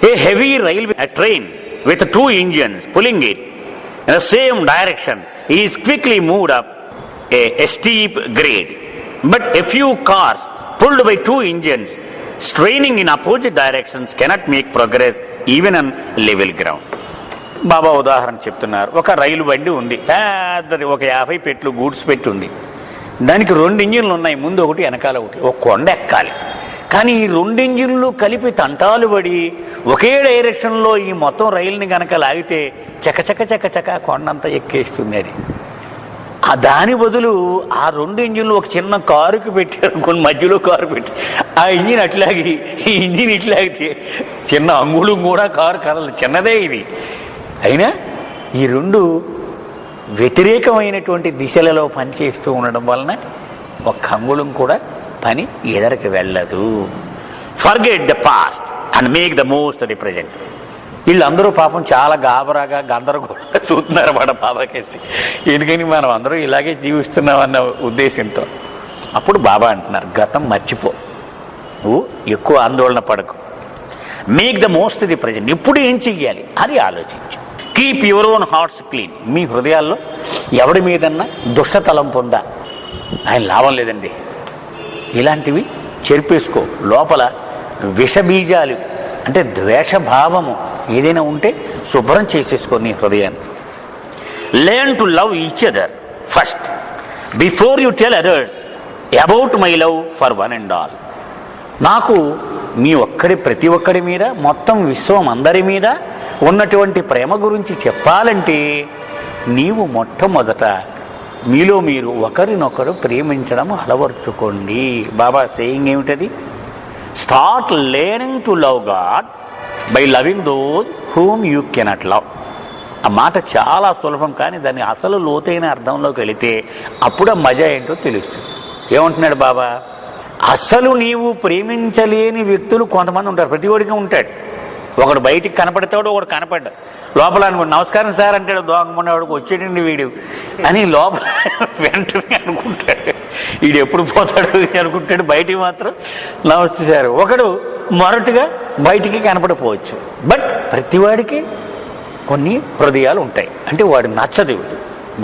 [SPEAKER 1] A heavy railway train with 2 engines pulling it in the same direction is quickly moved up a steep grade. But a few cars pulled by 2 engines straining in opposite directions cannot make progress even on level ground. బాబా ఉదాహరణ చెప్తున్నారు. ఒక రైలు బండి ఉంది, పెద్దది, ఒక 50 పెట్లు goods పెట్టి ఉంది. దానికి 2 ఇంజిన్లు ఉన్నాయి, ముందు ఒకటి వెనకాల ఒకటి. ఒక కొండ ఎక్కాలి, కానీ ఈ 2 ఇంజిన్లు కలిపి తంటాలు పడి ఒకే డైరెక్షన్లో ఈ మొత్తం రైలుని కనుక లాగితే చకచక కొండంతా ఎక్కేస్తుంది. అది దాని బదులు ఆ 2 ఇంజిన్లు ఒక చిన్న కారుకి పెట్టారు, మధ్యలో కారు పెట్టి ఆ ఇంజిన్ అట్లాగి ఈ ఇంజిన్ ఇట్లాగితే చిన్న అంగుళం కూడా కారు కదలదు, చిన్నదే ఇది. అయినా ఈ 2 వ్యతిరేకమైనటువంటి దిశలలో పనిచేస్తూ ఉండడం వలన ఒక అంగుళం కూడా పని ఎదరికి వెళ్ళదు. Forget the past and make the most of the present. వీళ్ళందరూ పాపం చాలా గాబరాగా గందరగోళంగా చూస్తున్నారు మాట బాబాకేసి. ఎందుకని మనం అందరూ ఇలాగే జీవిస్తున్నామన్న ఉద్దేశంతో. అప్పుడు బాబా అంటున్నారు, గతం మర్చిపో, నువ్వు ఎక్కువ ఆందోళన పడకు. Make the most of the present. ఇప్పుడు ఏం చెయ్యాలి అది ఆలోచించు. Keep your own hearts clean. మీ హృదయాల్లో ఎవడి మీదన్నా దుష్ట తలంపు ఉందా? ఆయన లాభం లేదండి. ఇలాంటివి చెరిపేసుకో. లోపల విషబీజాలు అంటే ద్వేషభావము ఏదైనా ఉంటే శుభ్రం చేసేసుకో నీ హృదయాన్ని. Learn to love each other first before you tell others about my love for one and all. నాకు మీ ప్రతి ఒక్కడి మీద, మొత్తం విశ్వం అందరి మీద ఉన్నటువంటి ప్రేమ గురించి చెప్పాలంటే నీవు మొట్టమొదట మీలో మీరు ఒకరినొకరు ప్రేమించడం అలవర్చుకోండి. బాబా సేయింగ్ ఏమిటది? Start learning to love God by loving those whom you cannot love. ఆ మాట చాలా సులభం, కానీ దాన్ని అసలు లోతైన అర్థంలోకి వెళితే అప్పుడు ఆ మజా ఏంటో తెలుస్తుంది. ఏమంటున్నాడు బాబా? అసలు నీవు ప్రేమించలేని వ్యక్తులు కొంతమంది ఉంటారు, ప్రతి ఒడికి ఉంటాడు. ఒకడు బయటికి కనపడతాడు, ఒకడు కనపడ్డా లోపల అనుకోండి నమస్కారం సార్ అంటాడు, దోంగమన్నవాడికి వచ్చేటండి వీడు అని లోపల వెంటనే అనుకుంటాడు, వీడు ఎప్పుడు పోతాడు అనుకుంటాడు, బయటికి మాత్రం నమస్తే సార్. ఒకడు మొరటుగా బయటికి కనపడిపోవచ్చు. బట్ ప్రతివాడికి కొన్ని హృదయాలు ఉంటాయి, అంటే వాడు నచ్చదు.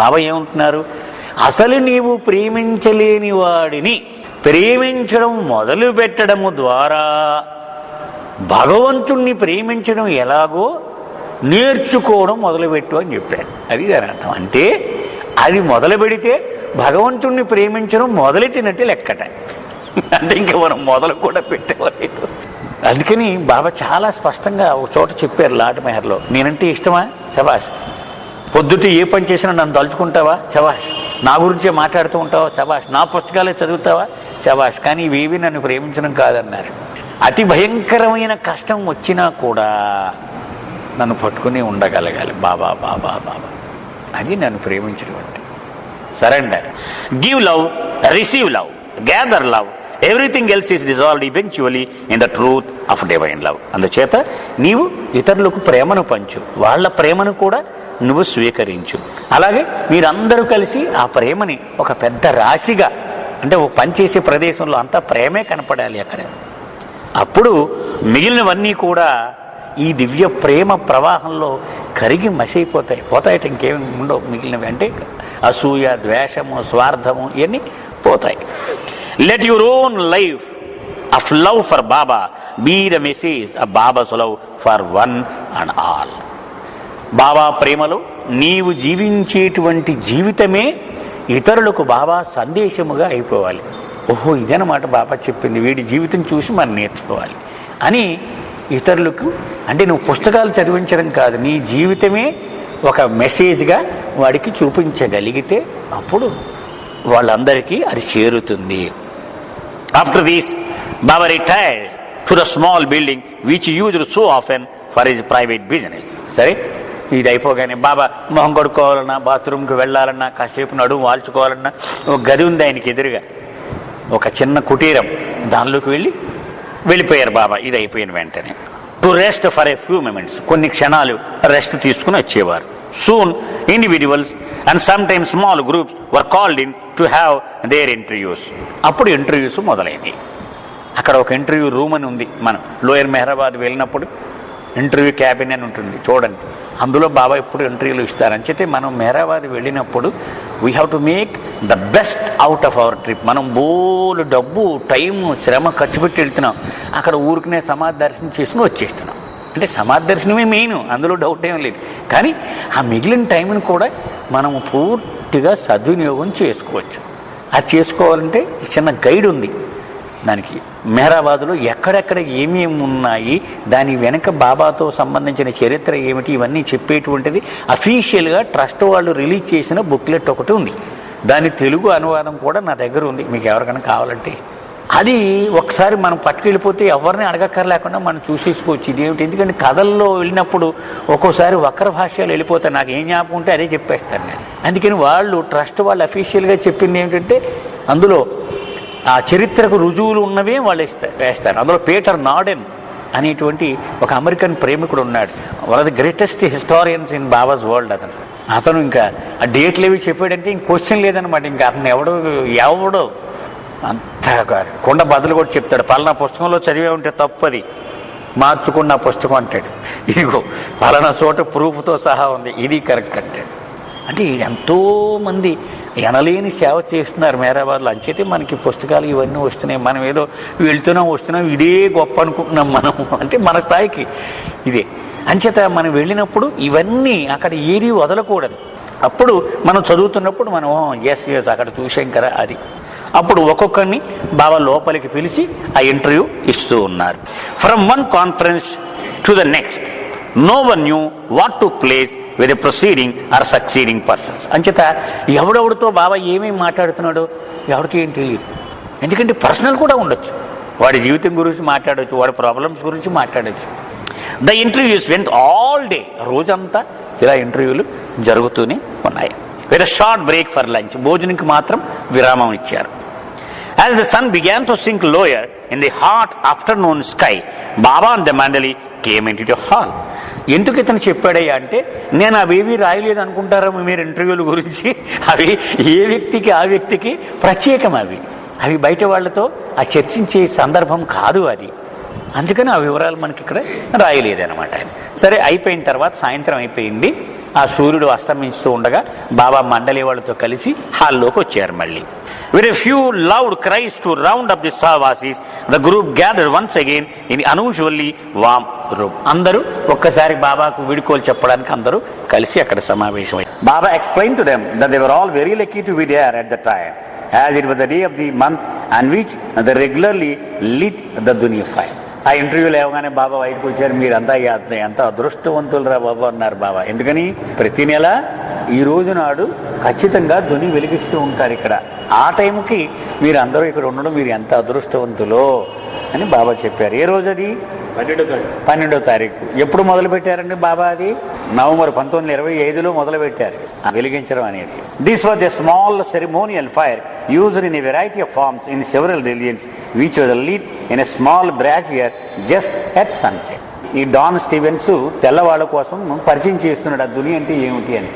[SPEAKER 1] బాబా ఏమంటున్నారు? అసలు నీవు ప్రేమించలేని వాడిని ప్రేమించడం మొదలు పెట్టడము ద్వారా భగవంతుణ్ణి ప్రేమించడం ఎలాగో నేర్చుకోవడం మొదలుపెట్టు అని చెప్పాడు. అది దాని అర్థం. అంటే అది మొదలు పెడితే భగవంతుణ్ణి ప్రేమించడం మొదలెట్టినట్టే లెక్కట. అంటే ఇంకా మనం మొదలు కూడా పెట్టేవాళ్ళు. అందుకని బాబా చాలా స్పష్టంగా ఒక చోట చెప్పారు లాట్ మెహర్లో, నేనంటే ఇష్టమా? శబాష్. పొద్దుట ఏ పని చేసినా నన్ను తలుచుకుంటావా? శబాష్. నా గురించే మాట్లాడుతూ ఉంటావా? శబాష్. నా పుస్తకాలే చదువుతావా? శబాష్. కానీ ఇవేవి నన్ను ప్రేమించడం కాదన్నారు. అతి భయంకరమైన కష్టం వచ్చినా కూడా నన్ను పట్టుకుని ఉండగలగాలి. బాబా బాబా బాబా, అది నన్ను ప్రేమించడం అంటే. Surrender. Give love, receive love, gather love, everything else is dissolved eventually in the truth of divine love. అందుచేత నీవు ఇతరులకు ప్రేమను పంచు, వాళ్ళ ప్రేమను కూడా నువ్వు స్వీకరించు. అలాగే మీరందరూ కలిసి ఆ ప్రేమని ఒక పెద్ద రాశిగా, అంటే ఒక పనిచేసే ప్రదేశంలో అంతా ప్రేమే కనపడాలి అక్కడ. అప్పుడు మిగిలినవన్నీ కూడా ఈ దివ్య ప్రేమ ప్రవాహంలో కరిగి పోతాయట. ఇంకేమి ఉండవు మిగిలినవి. అంటే అసూయ, ద్వేషము, స్వార్థము ఇవన్నీ పోతాయి. Let your own life of love for Baba be the message of Baba's love for one and all. Baba ప్రేమలో నీవు జీవించేటువంటి జీవితమే ఇతరులకు బాబా సందేశముగా అయిపోవాలి. ఓహో, ఇదన్నమాట బాబా చెప్పింది, వీడి జీవితం చూసి మనం నేర్చుకోవాలి అని ఇతరులకు. అంటే నువ్వు పుస్తకాలు చదివించడం కాదు, నీ జీవితమే ఒక మెసేజ్గా వాడికి చూపించగలిగితే అప్పుడు వాళ్ళందరికీ అది చేరుతుంది. After this Baba retired to the small building which used so often for his private business. సరే, ఇది అయిపోగానే బాబా మొహం కొడుకోవాలన్నా, బాత్రూమ్కి వెళ్ళాలన్నా, కాసేపు నడుము వాల్చుకోవాలన్నా ఒక గది ఉంది ఆయనకి ఎదురుగా, ఒక చిన్న కుటీరం, దానిలోకి వెళ్ళిపోయారు బాబా ఇది అయిపోయిన వెంటనే. To rest for a few minutes, కొన్ని క్షణాలు రెస్ట్ తీసుకుని వచ్చేవారు. Soon individuals and sometimes small groups were called in to have their interviews. అప్పుడు ఇంటర్వ్యూస్ మొదలైనవి. అక్కడ ఒక ఇంటర్వ్యూ రూమ్ అని ఉంది, మనం లోయర్ మెహరాబాద్ వెళ్ళినప్పుడు ఇంటర్వ్యూ క్యాబిన్ అని ఉంటుంది చూడండి, అందులో బాబా ఎప్పుడు ఇంటర్వ్యూలు ఇస్తారని చెప్పి మనం మెహరాబాద్ వెళ్ళినప్పుడు we have to make the best out of our trip. మనం బోలు డబ్బు, టైము, శ్రమ ఖర్చు పెట్టి వెళ్తున్నాం, అక్కడ ఊరికనే సమాధి దర్శనం చేసుకుని వచ్చేస్తున్నాం. అంటే సమాధి దర్శనమే మెయిన్, అందులో డౌట్ ఏం లేదు. కానీ ఆ మిగిలిన టైంని కూడా మనము పూర్తిగా సద్వినియోగం చేసుకోవచ్చు. అది చేసుకోవాలంటే చిన్న గైడ్ ఉంది దానికి. మెహరాబాద్లో ఎక్కడెక్కడ ఏమేమి ఉన్నాయి, దాని వెనక బాబాతో సంబంధించిన చరిత్ర ఏమిటి, ఇవన్నీ చెప్పేటువంటిది అఫీషియల్గా ట్రస్ట్ వాళ్ళు రిలీజ్ చేసిన బుక్లెట్ ఒకటి ఉంది. దాని తెలుగు అనువాదం కూడా నా దగ్గర ఉంది, మీకు ఎవరికైనా కావాలంటే. అది ఒకసారి మనం పట్టుకెళ్ళిపోతే ఎవరిని అడగక్కర్లేకుండా మనం చూసేసుకోవచ్చు ఇదేమిటి. ఎందుకంటే కథల్లో వెళ్ళినప్పుడు ఒక్కోసారి వక్ర భాష్యాలు వెళ్ళిపోతాయి, నాకు ఏం జ్ఞాపకం ఉంటే అదే చెప్పేస్తాను నేను. అందుకని వాళ్ళు ట్రస్ట్ వాళ్ళు అఫీషియల్గా చెప్పింది ఏమిటంటే అందులో ఆ చరిత్రకు రుజువులు ఉన్నవే వాళ్ళు వేస్తారు. అందులో పీటర్ నాడెన్ అనేటువంటి ఒక అమెరికన్ ప్రేమికుడు ఉన్నాడు, one of the greatest historians in babas world. అతను ఇంకా ఆ డేట్లు ఏవి చెప్పాడంటే ఇంక క్వశ్చన్ లేదనమాట. ఇంకా అతను ఎవడో అంత కొండ బదులు కూడా చెప్తాడు, పలానా పుస్తకంలో చదివే ఉంటే తప్పది, మార్చుకున్న పుస్తకం అంటాడు. ఇదిగో పలానా చోట ప్రూఫ్తో సహా ఉంది, ఇది కరెక్ట్ అంటాడు. అంటే ఎంతోమంది ఎనలేని సేవ చేస్తున్నారు మెహరాబాద్లో. అంచేతే మనకి పుస్తకాలు ఇవన్నీ వస్తున్నాయి. మనం ఏదో వస్తున్నాం ఇదే గొప్ప అనుకుంటున్నాం మనం, అంటే మన స్థాయికి ఇదే. అంచేత మనం వెళ్ళినప్పుడు ఇవన్నీ అక్కడ ఏది వదలకూడదు. అప్పుడు మనం చదువుతున్నప్పుడు మనం ఎస్ అక్కడ చూసాం కదా అది. అప్పుడు ఒక్కొక్కరిని బాబా లోపలికి పిలిచి ఆ ఇంటర్వ్యూ ఇస్తూ ఉన్నారు. From one conference to the next no one knew what to place with proceeding or succeeding persons. అంచేత ఎవడెవడితో బాబా ఏమేమి మాట్లాడుతున్నాడో ఎవరికి ఏం తెలియదు. ఎందుకంటే పర్సనల్ కూడా ఉండొచ్చు, వాడి జీవితం గురించి మాట్లాడవచ్చు, వాడి ప్రాబ్లమ్స్ గురించి మాట్లాడవచ్చు. The interviews went all day, రోజంతా ఇలా ఇంటర్వ్యూలు జరుగుతూనే ఉన్నాయి. With short break for lunch, భోజనంకి మాత్రం విరామం ఇచ్చారు. As the sun began to sink lower in the hot afternoon sky, Baba and the Mandali came into the hall. ఎందుకు ఇతను చెప్పాడయ్యా అంటే, నేను అవేవి రాయలేదు అనుకుంటారేమో మీరు ఇంటర్వ్యూల గురించి. అవి ఏ వ్యక్తికి ఆ వ్యక్తికి ప్రత్యేకం, అవి బయట వాళ్ళతో ఆ చర్చించే సందర్భం కాదు అది. అందుకని ఆ వివరాలు మనకి ఇక్కడ రాయలేదన్నమాట. సరే అయిపోయిన తర్వాత సాయంత్రం అయిపోయింది, ఆ సూర్యుడు అస్తమించుతూ ఉండగా బాబా మండలి వాళ్ళతో కలిసి హాల్లోకి వచ్చారు మళ్ళీ. With a few loud cries to round up the Sahavasis, the group gathered once again in the unusually warm room. అందరూ ఒక్కసారి బాబాకు వీడుకోలు చెప్పడానికి అందరూ కలిసి అక్కడ సమావేశమయ్యారు. బాబా explained to them that they were all very lucky to be there at the time, as it was the day of the month on which they regularly lit the dunya fire. ఆ interview లేవగానే బాబా బయటకు వచ్చారు, మీరంతా ఎంత అదృష్టవంతులరా బాబా అన్నారు బాబా. ఎందుకని ప్రతి నెల ఈ రోజు నాడు ఖచ్చితంగా ధ్వని వెలిగిస్తూ ఉంటారు ఇక్కడ. ఆ టైంకి మీరు అందరూ ఇక్కడ ఉండడం మీరు ఎంత అదృష్టవంతులో అని బాబా చెప్పారు. ఏ రోజు అది? 12వ తారీఖు. ఎప్పుడు మొదలు పెట్టారండి బాబా? అది నవంబర్ 1925లో మొదలు పెట్టారు వెలిగించడం అనేది. This was a small ceremonial fire used in a variety of forms in several religions which was lead in a small brazier just at sunset. ఈ డాన్ స్టీవెన్స్ తెల్లవాళ్ళ కోసం పరిచయం చేస్తున్నాడు ఆ దుని అంటే ఏమిటి అని.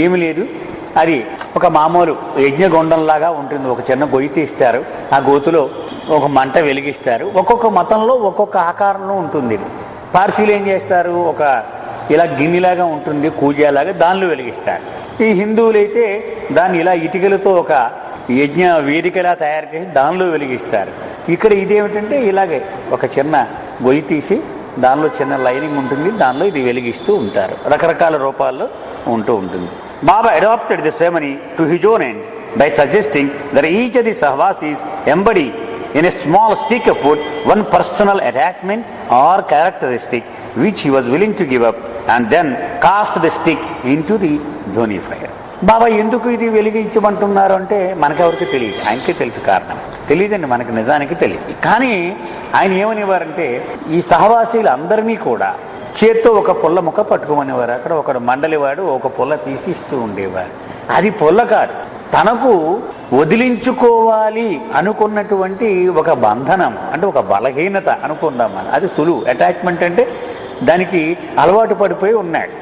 [SPEAKER 1] ఏమి లేదు, అది ఒక మామూలు యజ్ఞగొండంలాగా ఉంటుంది. ఒక చిన్న గొయ్యి తీస్తారు, ఆ గోతులో ఒక మంట వెలిగిస్తారు. ఒక్కొక్క మతంలో ఒక్కొక్క ఆకారంలో ఉంటుంది. పార్సీలు ఏం చేస్తారు, ఒక ఇలా గిన్నెలాగా ఉంటుంది కూజాలాగా, దానిలో వెలిగిస్తారు. ఈ హిందువులైతే దాన్ని ఇలా ఇటుకలతో ఒక యజ్ఞ వేదికలా తయారు చేసి దానిలో వెలిగిస్తారు. ఇక్కడ ఇదేమిటంటే ఇలాగే ఒక చిన్న గొయ్యి తీసి దానిలో చిన్న లైనింగ్ ఉంటుంది, దానిలో ఇది వెలిగిస్తూ ఉంటారు. రకరకాల రూపాల్లో ఉంటూ ఉంటుంది. Baba adopted the ceremony to his own end by suggesting that each of the Sahavasis embody in a small stick of wood one personal attachment or characteristic which he was willing to give up and then cast the stick into the dhoni fire. బాబా ఎందుకు ఇది వెలిగించమంటున్నారు అంటే మనకెవరికి తెలియదు, ఆయనకే తెలుసు కారణం. తెలియదండి, మనకి నిజానికి తెలియదు. కానీ ఆయన ఏమనేవారంటే ఈ సహవాసీలు అందరినీ కూడా చేత్తో ఒక పుల్ల ముక్క పట్టుకోమనేవారు. అక్కడ ఒకడు మండలివాడు ఒక పుల్ల తీసి ఇస్తూ ఉండేవాడు. అది పుల్ల కాదు, తనకు వదిలించుకోవాలి అనుకున్నటువంటి ఒక బంధనం, అంటే ఒక బలహీనత అనుకుందాం మనం. అది సులువు. అటాచ్మెంట్ అంటే దానికి అలవాటు పడిపోయి ఉన్నాడు.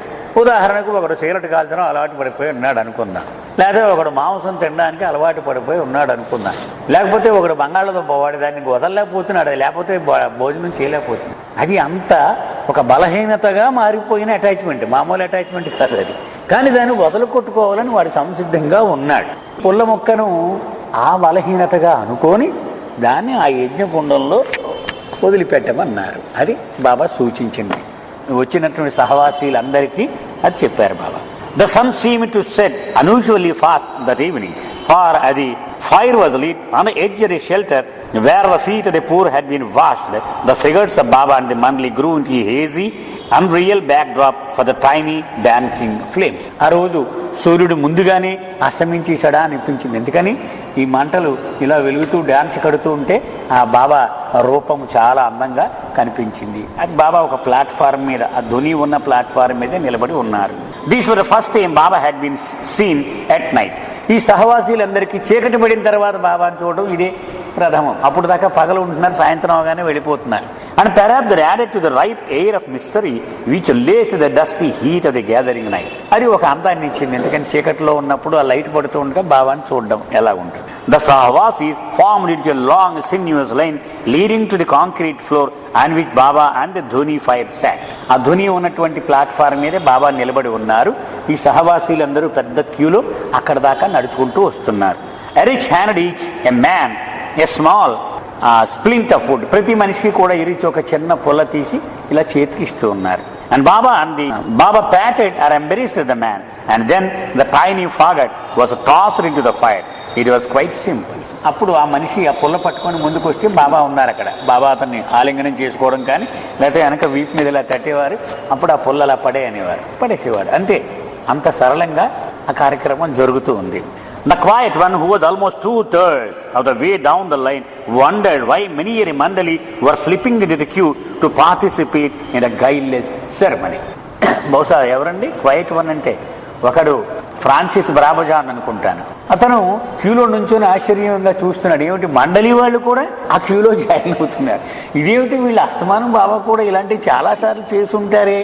[SPEAKER 1] ఉదాహరణకు ఒకడు సిగరెట్ కాల్చడం అలవాటు పడిపోయి ఉన్నాడు అనుకుందాం, లేదా ఒకడు మాంసం తినడానికి అలవాటు పడిపోయి ఉన్నాడు అనుకుందాం, లేకపోతే ఒకడు బంగాళదుంప వాడి దాన్ని వదలలేకపోతున్నాడు, లేకపోతే భోజనం చేయలేకపోతున్నాడు. అది అంత ఒక బలహీనతగా మారిపోయిన అటాచ్మెంట్, మామూలు అటాచ్మెంట్ కాదు అది. కానీ దాన్ని వదలుకొట్టుకోవాలని వాడు సంసిద్ధంగా ఉన్నాడు. పుల్ల మొక్కను ఆ బలహీనతగా అనుకొని దాన్ని ఆ యజ్ఞకుండంలో వదిలిపెట్టమన్నారు. అది బాబా సూచించింది. వచ్చినటువంటి సహవాసీలందరికీ అది చెప్పారు బాబా. The sun seemed to set unusually fast that evening, for the fire was lit on the edge of the shelter where the feet of the poor had been washed. The figures of Baba and the Mandali grew into a hazy, unreal backdrop for the tiny dancing flames. ఆ రోజు సూర్యుడు ముందుగానే అస్తమించేశాడా అనిపించింది. ఎందుకని ఈ మంటలు ఇలా వెలుగుతూ డాన్స్ కడుతూ ఉంటే ఆ బాబా రూపం చాలా అందంగా కనిపించింది. అది బాబా ఒక ప్లాట్ఫారం మీద, ఆ ధ్వని ఉన్న ప్లాట్ఫారం మీద నిలబడి ఉన్నారు. This was the first time Baba had been seen at night. ఈ సహవాసీలందరికీ చీకటి పడిన తర్వాత బాబాను చూడడం ఇదే ప్రథమం. అప్పుడు దాకా పగలు ఉంటున్నారు, సాయంత్రం అవగానే వెళ్ళిపోతున్నారు. And perhaps they added to the ripe air of mystery which laced the dusty heat of the gathering night. అది ఒక అందాన్ని ఇచ్చింది. ఎందుకని చీకటిలో ఉన్నప్పుడు ఆ లైట్ పడుతూ ఉండగా బాబాను చూడడం ఎలా ఉంటుంది. The Sahavasis formed into a long sinuous line leading to the concrete floor on which Baba and the Dhuni fire sat. ఆ ధ్వని ఉన్నటువంటి ప్లాట్ఫామ్ మీదే బాబా నిలబడి ఉన్నారు. ఈ సహవాసీలందరూ పెద్ద క్యూలో అక్కడ దాకా నడుచుకుంటూ వస్తున్నారు. Erich handed each a man a small splint of wood. ప్రతి మనిషికి కూడా ఇరిచి ఒక చిన్న పొల్ల తీసి ఇలా చేతికి ఇస్తూ ఉన్నారు. And Baba patted or embraced the man, and then the tiny faggot was tossed into the fire. It was quite simple. అప్పుడు ఆ మనిషి ఆ పుల్ల పట్టుకొని ముందుకు వస్తే బాబా ఉన్నారు అక్కడ. బాబా అతన్ని ఆలింగనం చేసుకోవడం కానీ, లేకపోతే వెనక వీపు మీద ఇలా తట్టేవారు. అప్పుడు ఆ పుల్ల అలా పడేసేవాడు. అంతే. అంత సరళంగా ఆ కార్యక్రమం జరుగుతూ ఉంది. The quiet one, who was almost 2/3 of the way down the line, wondered why many a Mandali were slipping into the queue to participate in a guileless ceremony. బహుశా ఎవరండి క్వైట్ వన్ అంటే? ఒకడు ఫ్రాన్సిస్ బ్రాబజాన్ అనుకుంటాను. అతను క్యూలో నుంచొని ఆశ్చర్యంగా చూస్తున్నాడు. ఏమిటి, మండలి వాళ్ళు కూడా ఆ క్యూలో జాయిన్ అవుతున్నారు. ఇదేమిటి, వీళ్ళు అస్తమానం బాబా కూడా ఇలాంటివి చాలా సార్లు చేసుంటారే,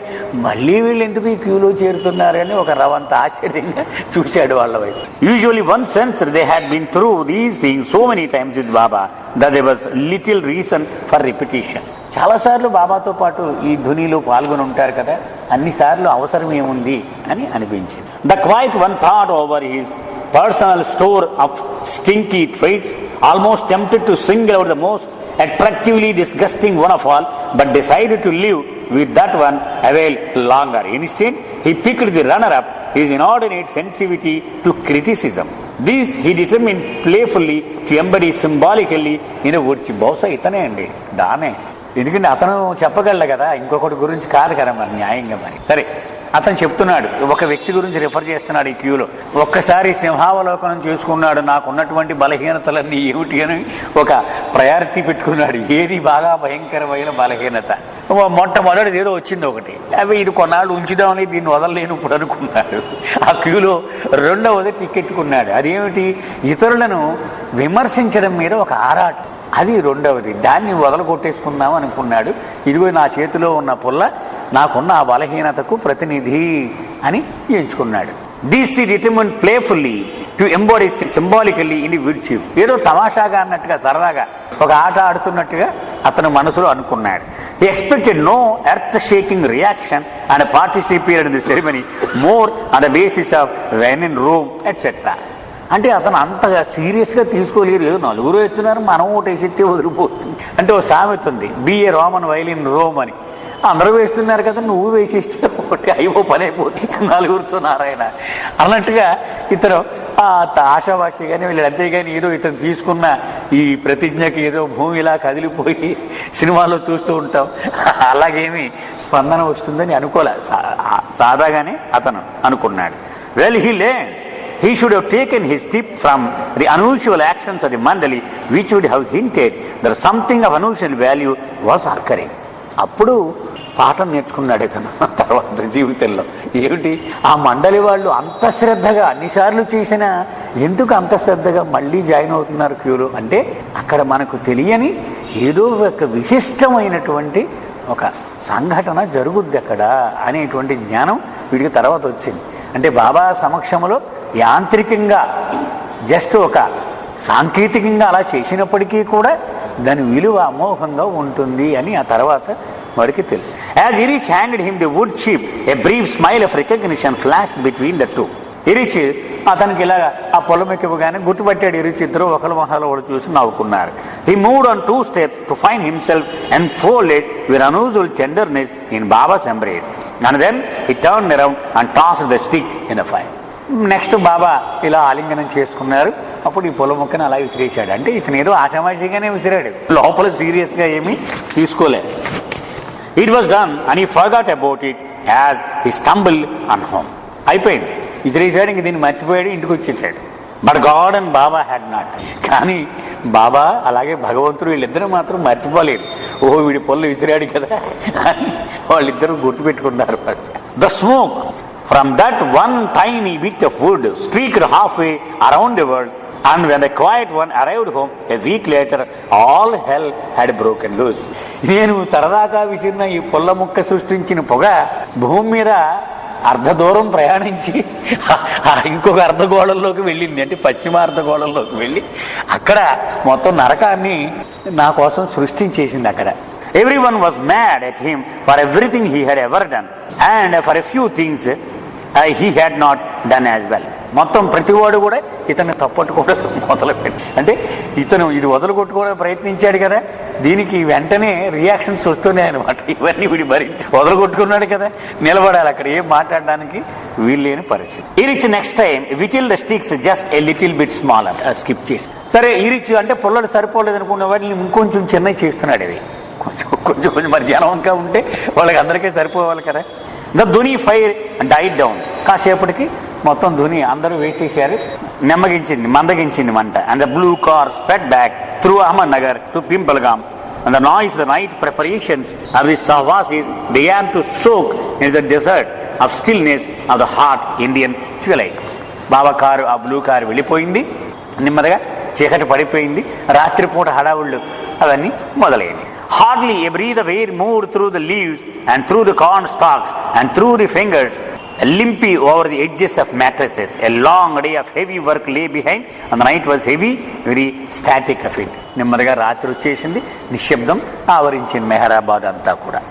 [SPEAKER 1] మళ్ళీ వీళ్ళు ఎందుకు ఈ క్యూలో చేరుతున్నారు అని ఒక రవంత ఆశ్చర్యంగా చూశాడు వాళ్ళ వైపు. Usually one sense they had been through these things so many times with Baba that there was little reason for repetition. చాలాసార్లు బాబాతో పాటు ఈ ధ్వనిలో పాల్గొని ఉంటారు కదా, అన్నిసార్లు అవసరం ఏముంది అని అనిపించింది. The quiet one thought over his personal store of stinky traits, almost tempted to single out the most attractively disgusting one of all, but decided to live with that one a while longer. Instead, he picked the runner-up, his inordinate sensitivity to criticism. This he determined playfully to embody symbolically in a virtue. బహుశా ఇతనే అండి, దానే. ఎందుకంటే అతను చెప్పగలడు కదా, ఇంకొకటి గురించి కాదు కదా మరి న్యాయంగా. మరి సరే, అతను చెప్తున్నాడు, ఒక వ్యక్తి గురించి రిఫర్ చేస్తున్నాడు ఈ క్యూలో. ఒక్కసారి సింహావలోకనం చేసుకున్నాడు, నాకున్నటువంటి బలహీనతలన్నీ ఏమిటి అని ఒక ప్రయారిటీ పెట్టుకున్నాడు. ఏది బాగా భయంకరమైన బలహీనత? మొట్టమొదటిది ఏదో వచ్చింది ఒకటి, అవి ఇది కొన్నాళ్ళు ఉంచుదామని దీన్ని వదలలేను ఇప్పుడు అనుకున్నాడు. ఆ క్యూలో రెండవది టిక్కెట్టుకున్నాడు. అదేమిటి, ఇతరులను విమర్శించడం మీద ఒక ఆరాటం. అది రెండవది. దాన్ని వదలగొట్టేసుకుందాం అనుకున్నాడు. ఇదిగో నా చేతిలో ఉన్న పుల్ల నాకున్న ఆ బలహీనతకు ప్రతినిధి అని ఎంచుకున్నాడు. This he determined playfully to embody symbolically in the virtue. ఏదో తమాషాగా అన్నట్టుగా, సరదాగా ఒక ఆట ఆడుతున్నట్టుగా అతను మనసులో అనుకున్నాడు. He expected no earth-shaking reaction and participated in the ceremony more on the basis of when in Rome, etc. అంటే అతను అంతగా సీరియస్గా తీసుకోలేరు. ఏదో నలుగురు ఎత్తున్నారు, మనం ఒకటి వేసిస్తే వదిలిపోతుంది. అంటే ఓ సామెత ఉంది, be a Roman while in Rome అని. అందరూ వేస్తున్నారు కదా, నువ్వు వేసేస్తే ఒకటి అయిపో పని అయిపోతుంది, నలుగురితో నారాయణ అన్నట్టుగా ఇతను ఆశావాసిగానే వెళ్ళాడు. అంతేగాని ఏదో ఇతను తీసుకున్న ఈ ప్రతిజ్ఞకి ఏదో భూమి ఇలా కదిలిపోయి సినిమాలో చూస్తూ ఉంటాం, అలాగేమి స్పందన వస్తుందని అనుకోలే. సాదాగానే అతను అనుకున్నాడు. Well, he should have taken his tip from the unusual actions of the Mandali, which would have hinted that something of unusual value was occurring. అప్పుడు పాఠం నేర్చుకున్నాడు ఇతను తర్వాత జీవితంలో. ఏమిటి, ఆ మండలి వాళ్ళు అంత శ్రద్ధగా అన్నిసార్లు చేసినా ఎందుకు అంత శ్రద్ధగా మళ్ళీ జాయిన్ అవుతున్నారు క్యూలో అంటే, అక్కడ మనకు తెలియని ఏదో ఒక విశిష్టమైనటువంటి ఒక సంఘటన జరుగుద్ది అక్కడ అనేటువంటి జ్ఞానం వీడికి తర్వాత వచ్చింది. అంటే బాబా సమక్షంలో యాంత్రికంగా జస్ట్ ఒక సాంకేతికంగా అలా చేసినప్పటికీ కూడా దాని విలువ అమోఘంగా ఉంటుంది అని ఆ తర్వాత వాడికి తెలుసు. As Eruch handed him the wood chip, a brief smile of recognition flashed between the two. Eruch అతనికి ఇలా ఆ పొలం ఎక్కిపోగానే గుర్తుపట్టాడు. ఇరిచ్ ఇద్దరు ఒకరి మొహాలు ఒకరు చూసి నవ్వుకున్నారు. He moved on 2 steps to find himself and folded with unusual tenderness in Baba's embrace. And then he turned around and tossed the stick in the fire. Next Baba ఇలా ఆలింగనం చేసుకున్నారు. అప్పుడు ఈ పొలం మొక్కని అలా విసిరేశాడు. అంటే ఇతను ఏదో ఆషామాషిగానే విసిరాడు, లోపల సీరియస్ గా ఏమీ తీసుకోలేదు. It was done and he forgot about it as he stumbled on home. అయిపోయింది, విసిరేశాడు, ఇంక దీన్ని మర్చిపోయాడు, ఇంటికి వచ్చేసాడు. But God and Baba had not. కానీ బాబా అలాగే భగవంతుడు వీళ్ళిద్దరూ మాత్రం మర్చిపోలేదు. ఓహో వీడి పొల్లు విసిరాడు కదా అని వాళ్ళిద్దరూ గుర్తుపెట్టుకున్నారు. The smoke from that one tiny bit of wood streaked halfway around the world, and when the quiet one arrived home a week later, all hell had broken loose. నేను సరదాగా విసిరిన ఈ పొల్ల ముక్క సృష్టించిన పొగ భూమి మీద అర్ధ దూరం ప్రయాణించి ఇంకొక అర్ధగోళంలోకి వెళ్ళింది. అంటే పశ్చిమ అర్ధగోళంలోకి వెళ్ళి అక్కడ మొత్తం నరకాన్ని నా కోసం సృష్టించేసింది. అక్కడ everyone was mad at him for everything he had ever done, and for a few things he had not done as well. మొత్తం ప్రతివాడు కూడా ఇతన్ని తప్పట్టుకోవడం మొదలుపెట్టి, అంటే ఇతను ఇది వదలగొట్టుకోవడానికి ప్రయత్నించాడు కదా, దీనికి వెంటనే రియాక్షన్స్ వస్తున్నాయి అనమాట. ఇవన్నీ వీడి భరించి వదలగొట్టుకున్నాడు కదా, నిలబడాలి అక్కడ, ఏం మాట్లాడడానికి వీల్లేని పరిస్థితి. Erich next time whittle the sticks just a little bit smaller. Skip చేసి సరే ఈరిచ్ అంటే పొల్లలు సరిపోలేదు అనుకున్న వాటిని ఇంకొంచెం చిన్నవి చేస్తున్నాడు. ఇవి కొంచెం మరి జనం ఇంకా ఉంటే వాళ్ళకి అందరికీ సరిపోవాలి కదా. The dhuni fire died down. కాసేపటికి మొత్తం ధుని అందరూ వేసేసారు, మందగించింది మంట. And the blue car spread back through Ahmednagar to Pimpalgaon. And the noise, the night preparations of the Sahwasis began to soak in the desert of stillness of the hot Indian twilight. Baba car, ఆ blue car వెళ్ళిపోయింది, నెమ్మదిగా చీకటి పడిపోయింది, రాత్రిపూట హడావుళ్ళు అవన్నీ మొదలైంది. Hardly a breath of air moved through the leaves and through the corn stalks and through the fingers, limpy over the edges of mattresses. A long day of heavy work lay behind, and the night was heavy, very static of it. నెమ్మదిగా రాత్రి వచ్చేసింది, నిశ్శబ్దం ఆవరించింది మెహరాబాద్ అంతా కూడా.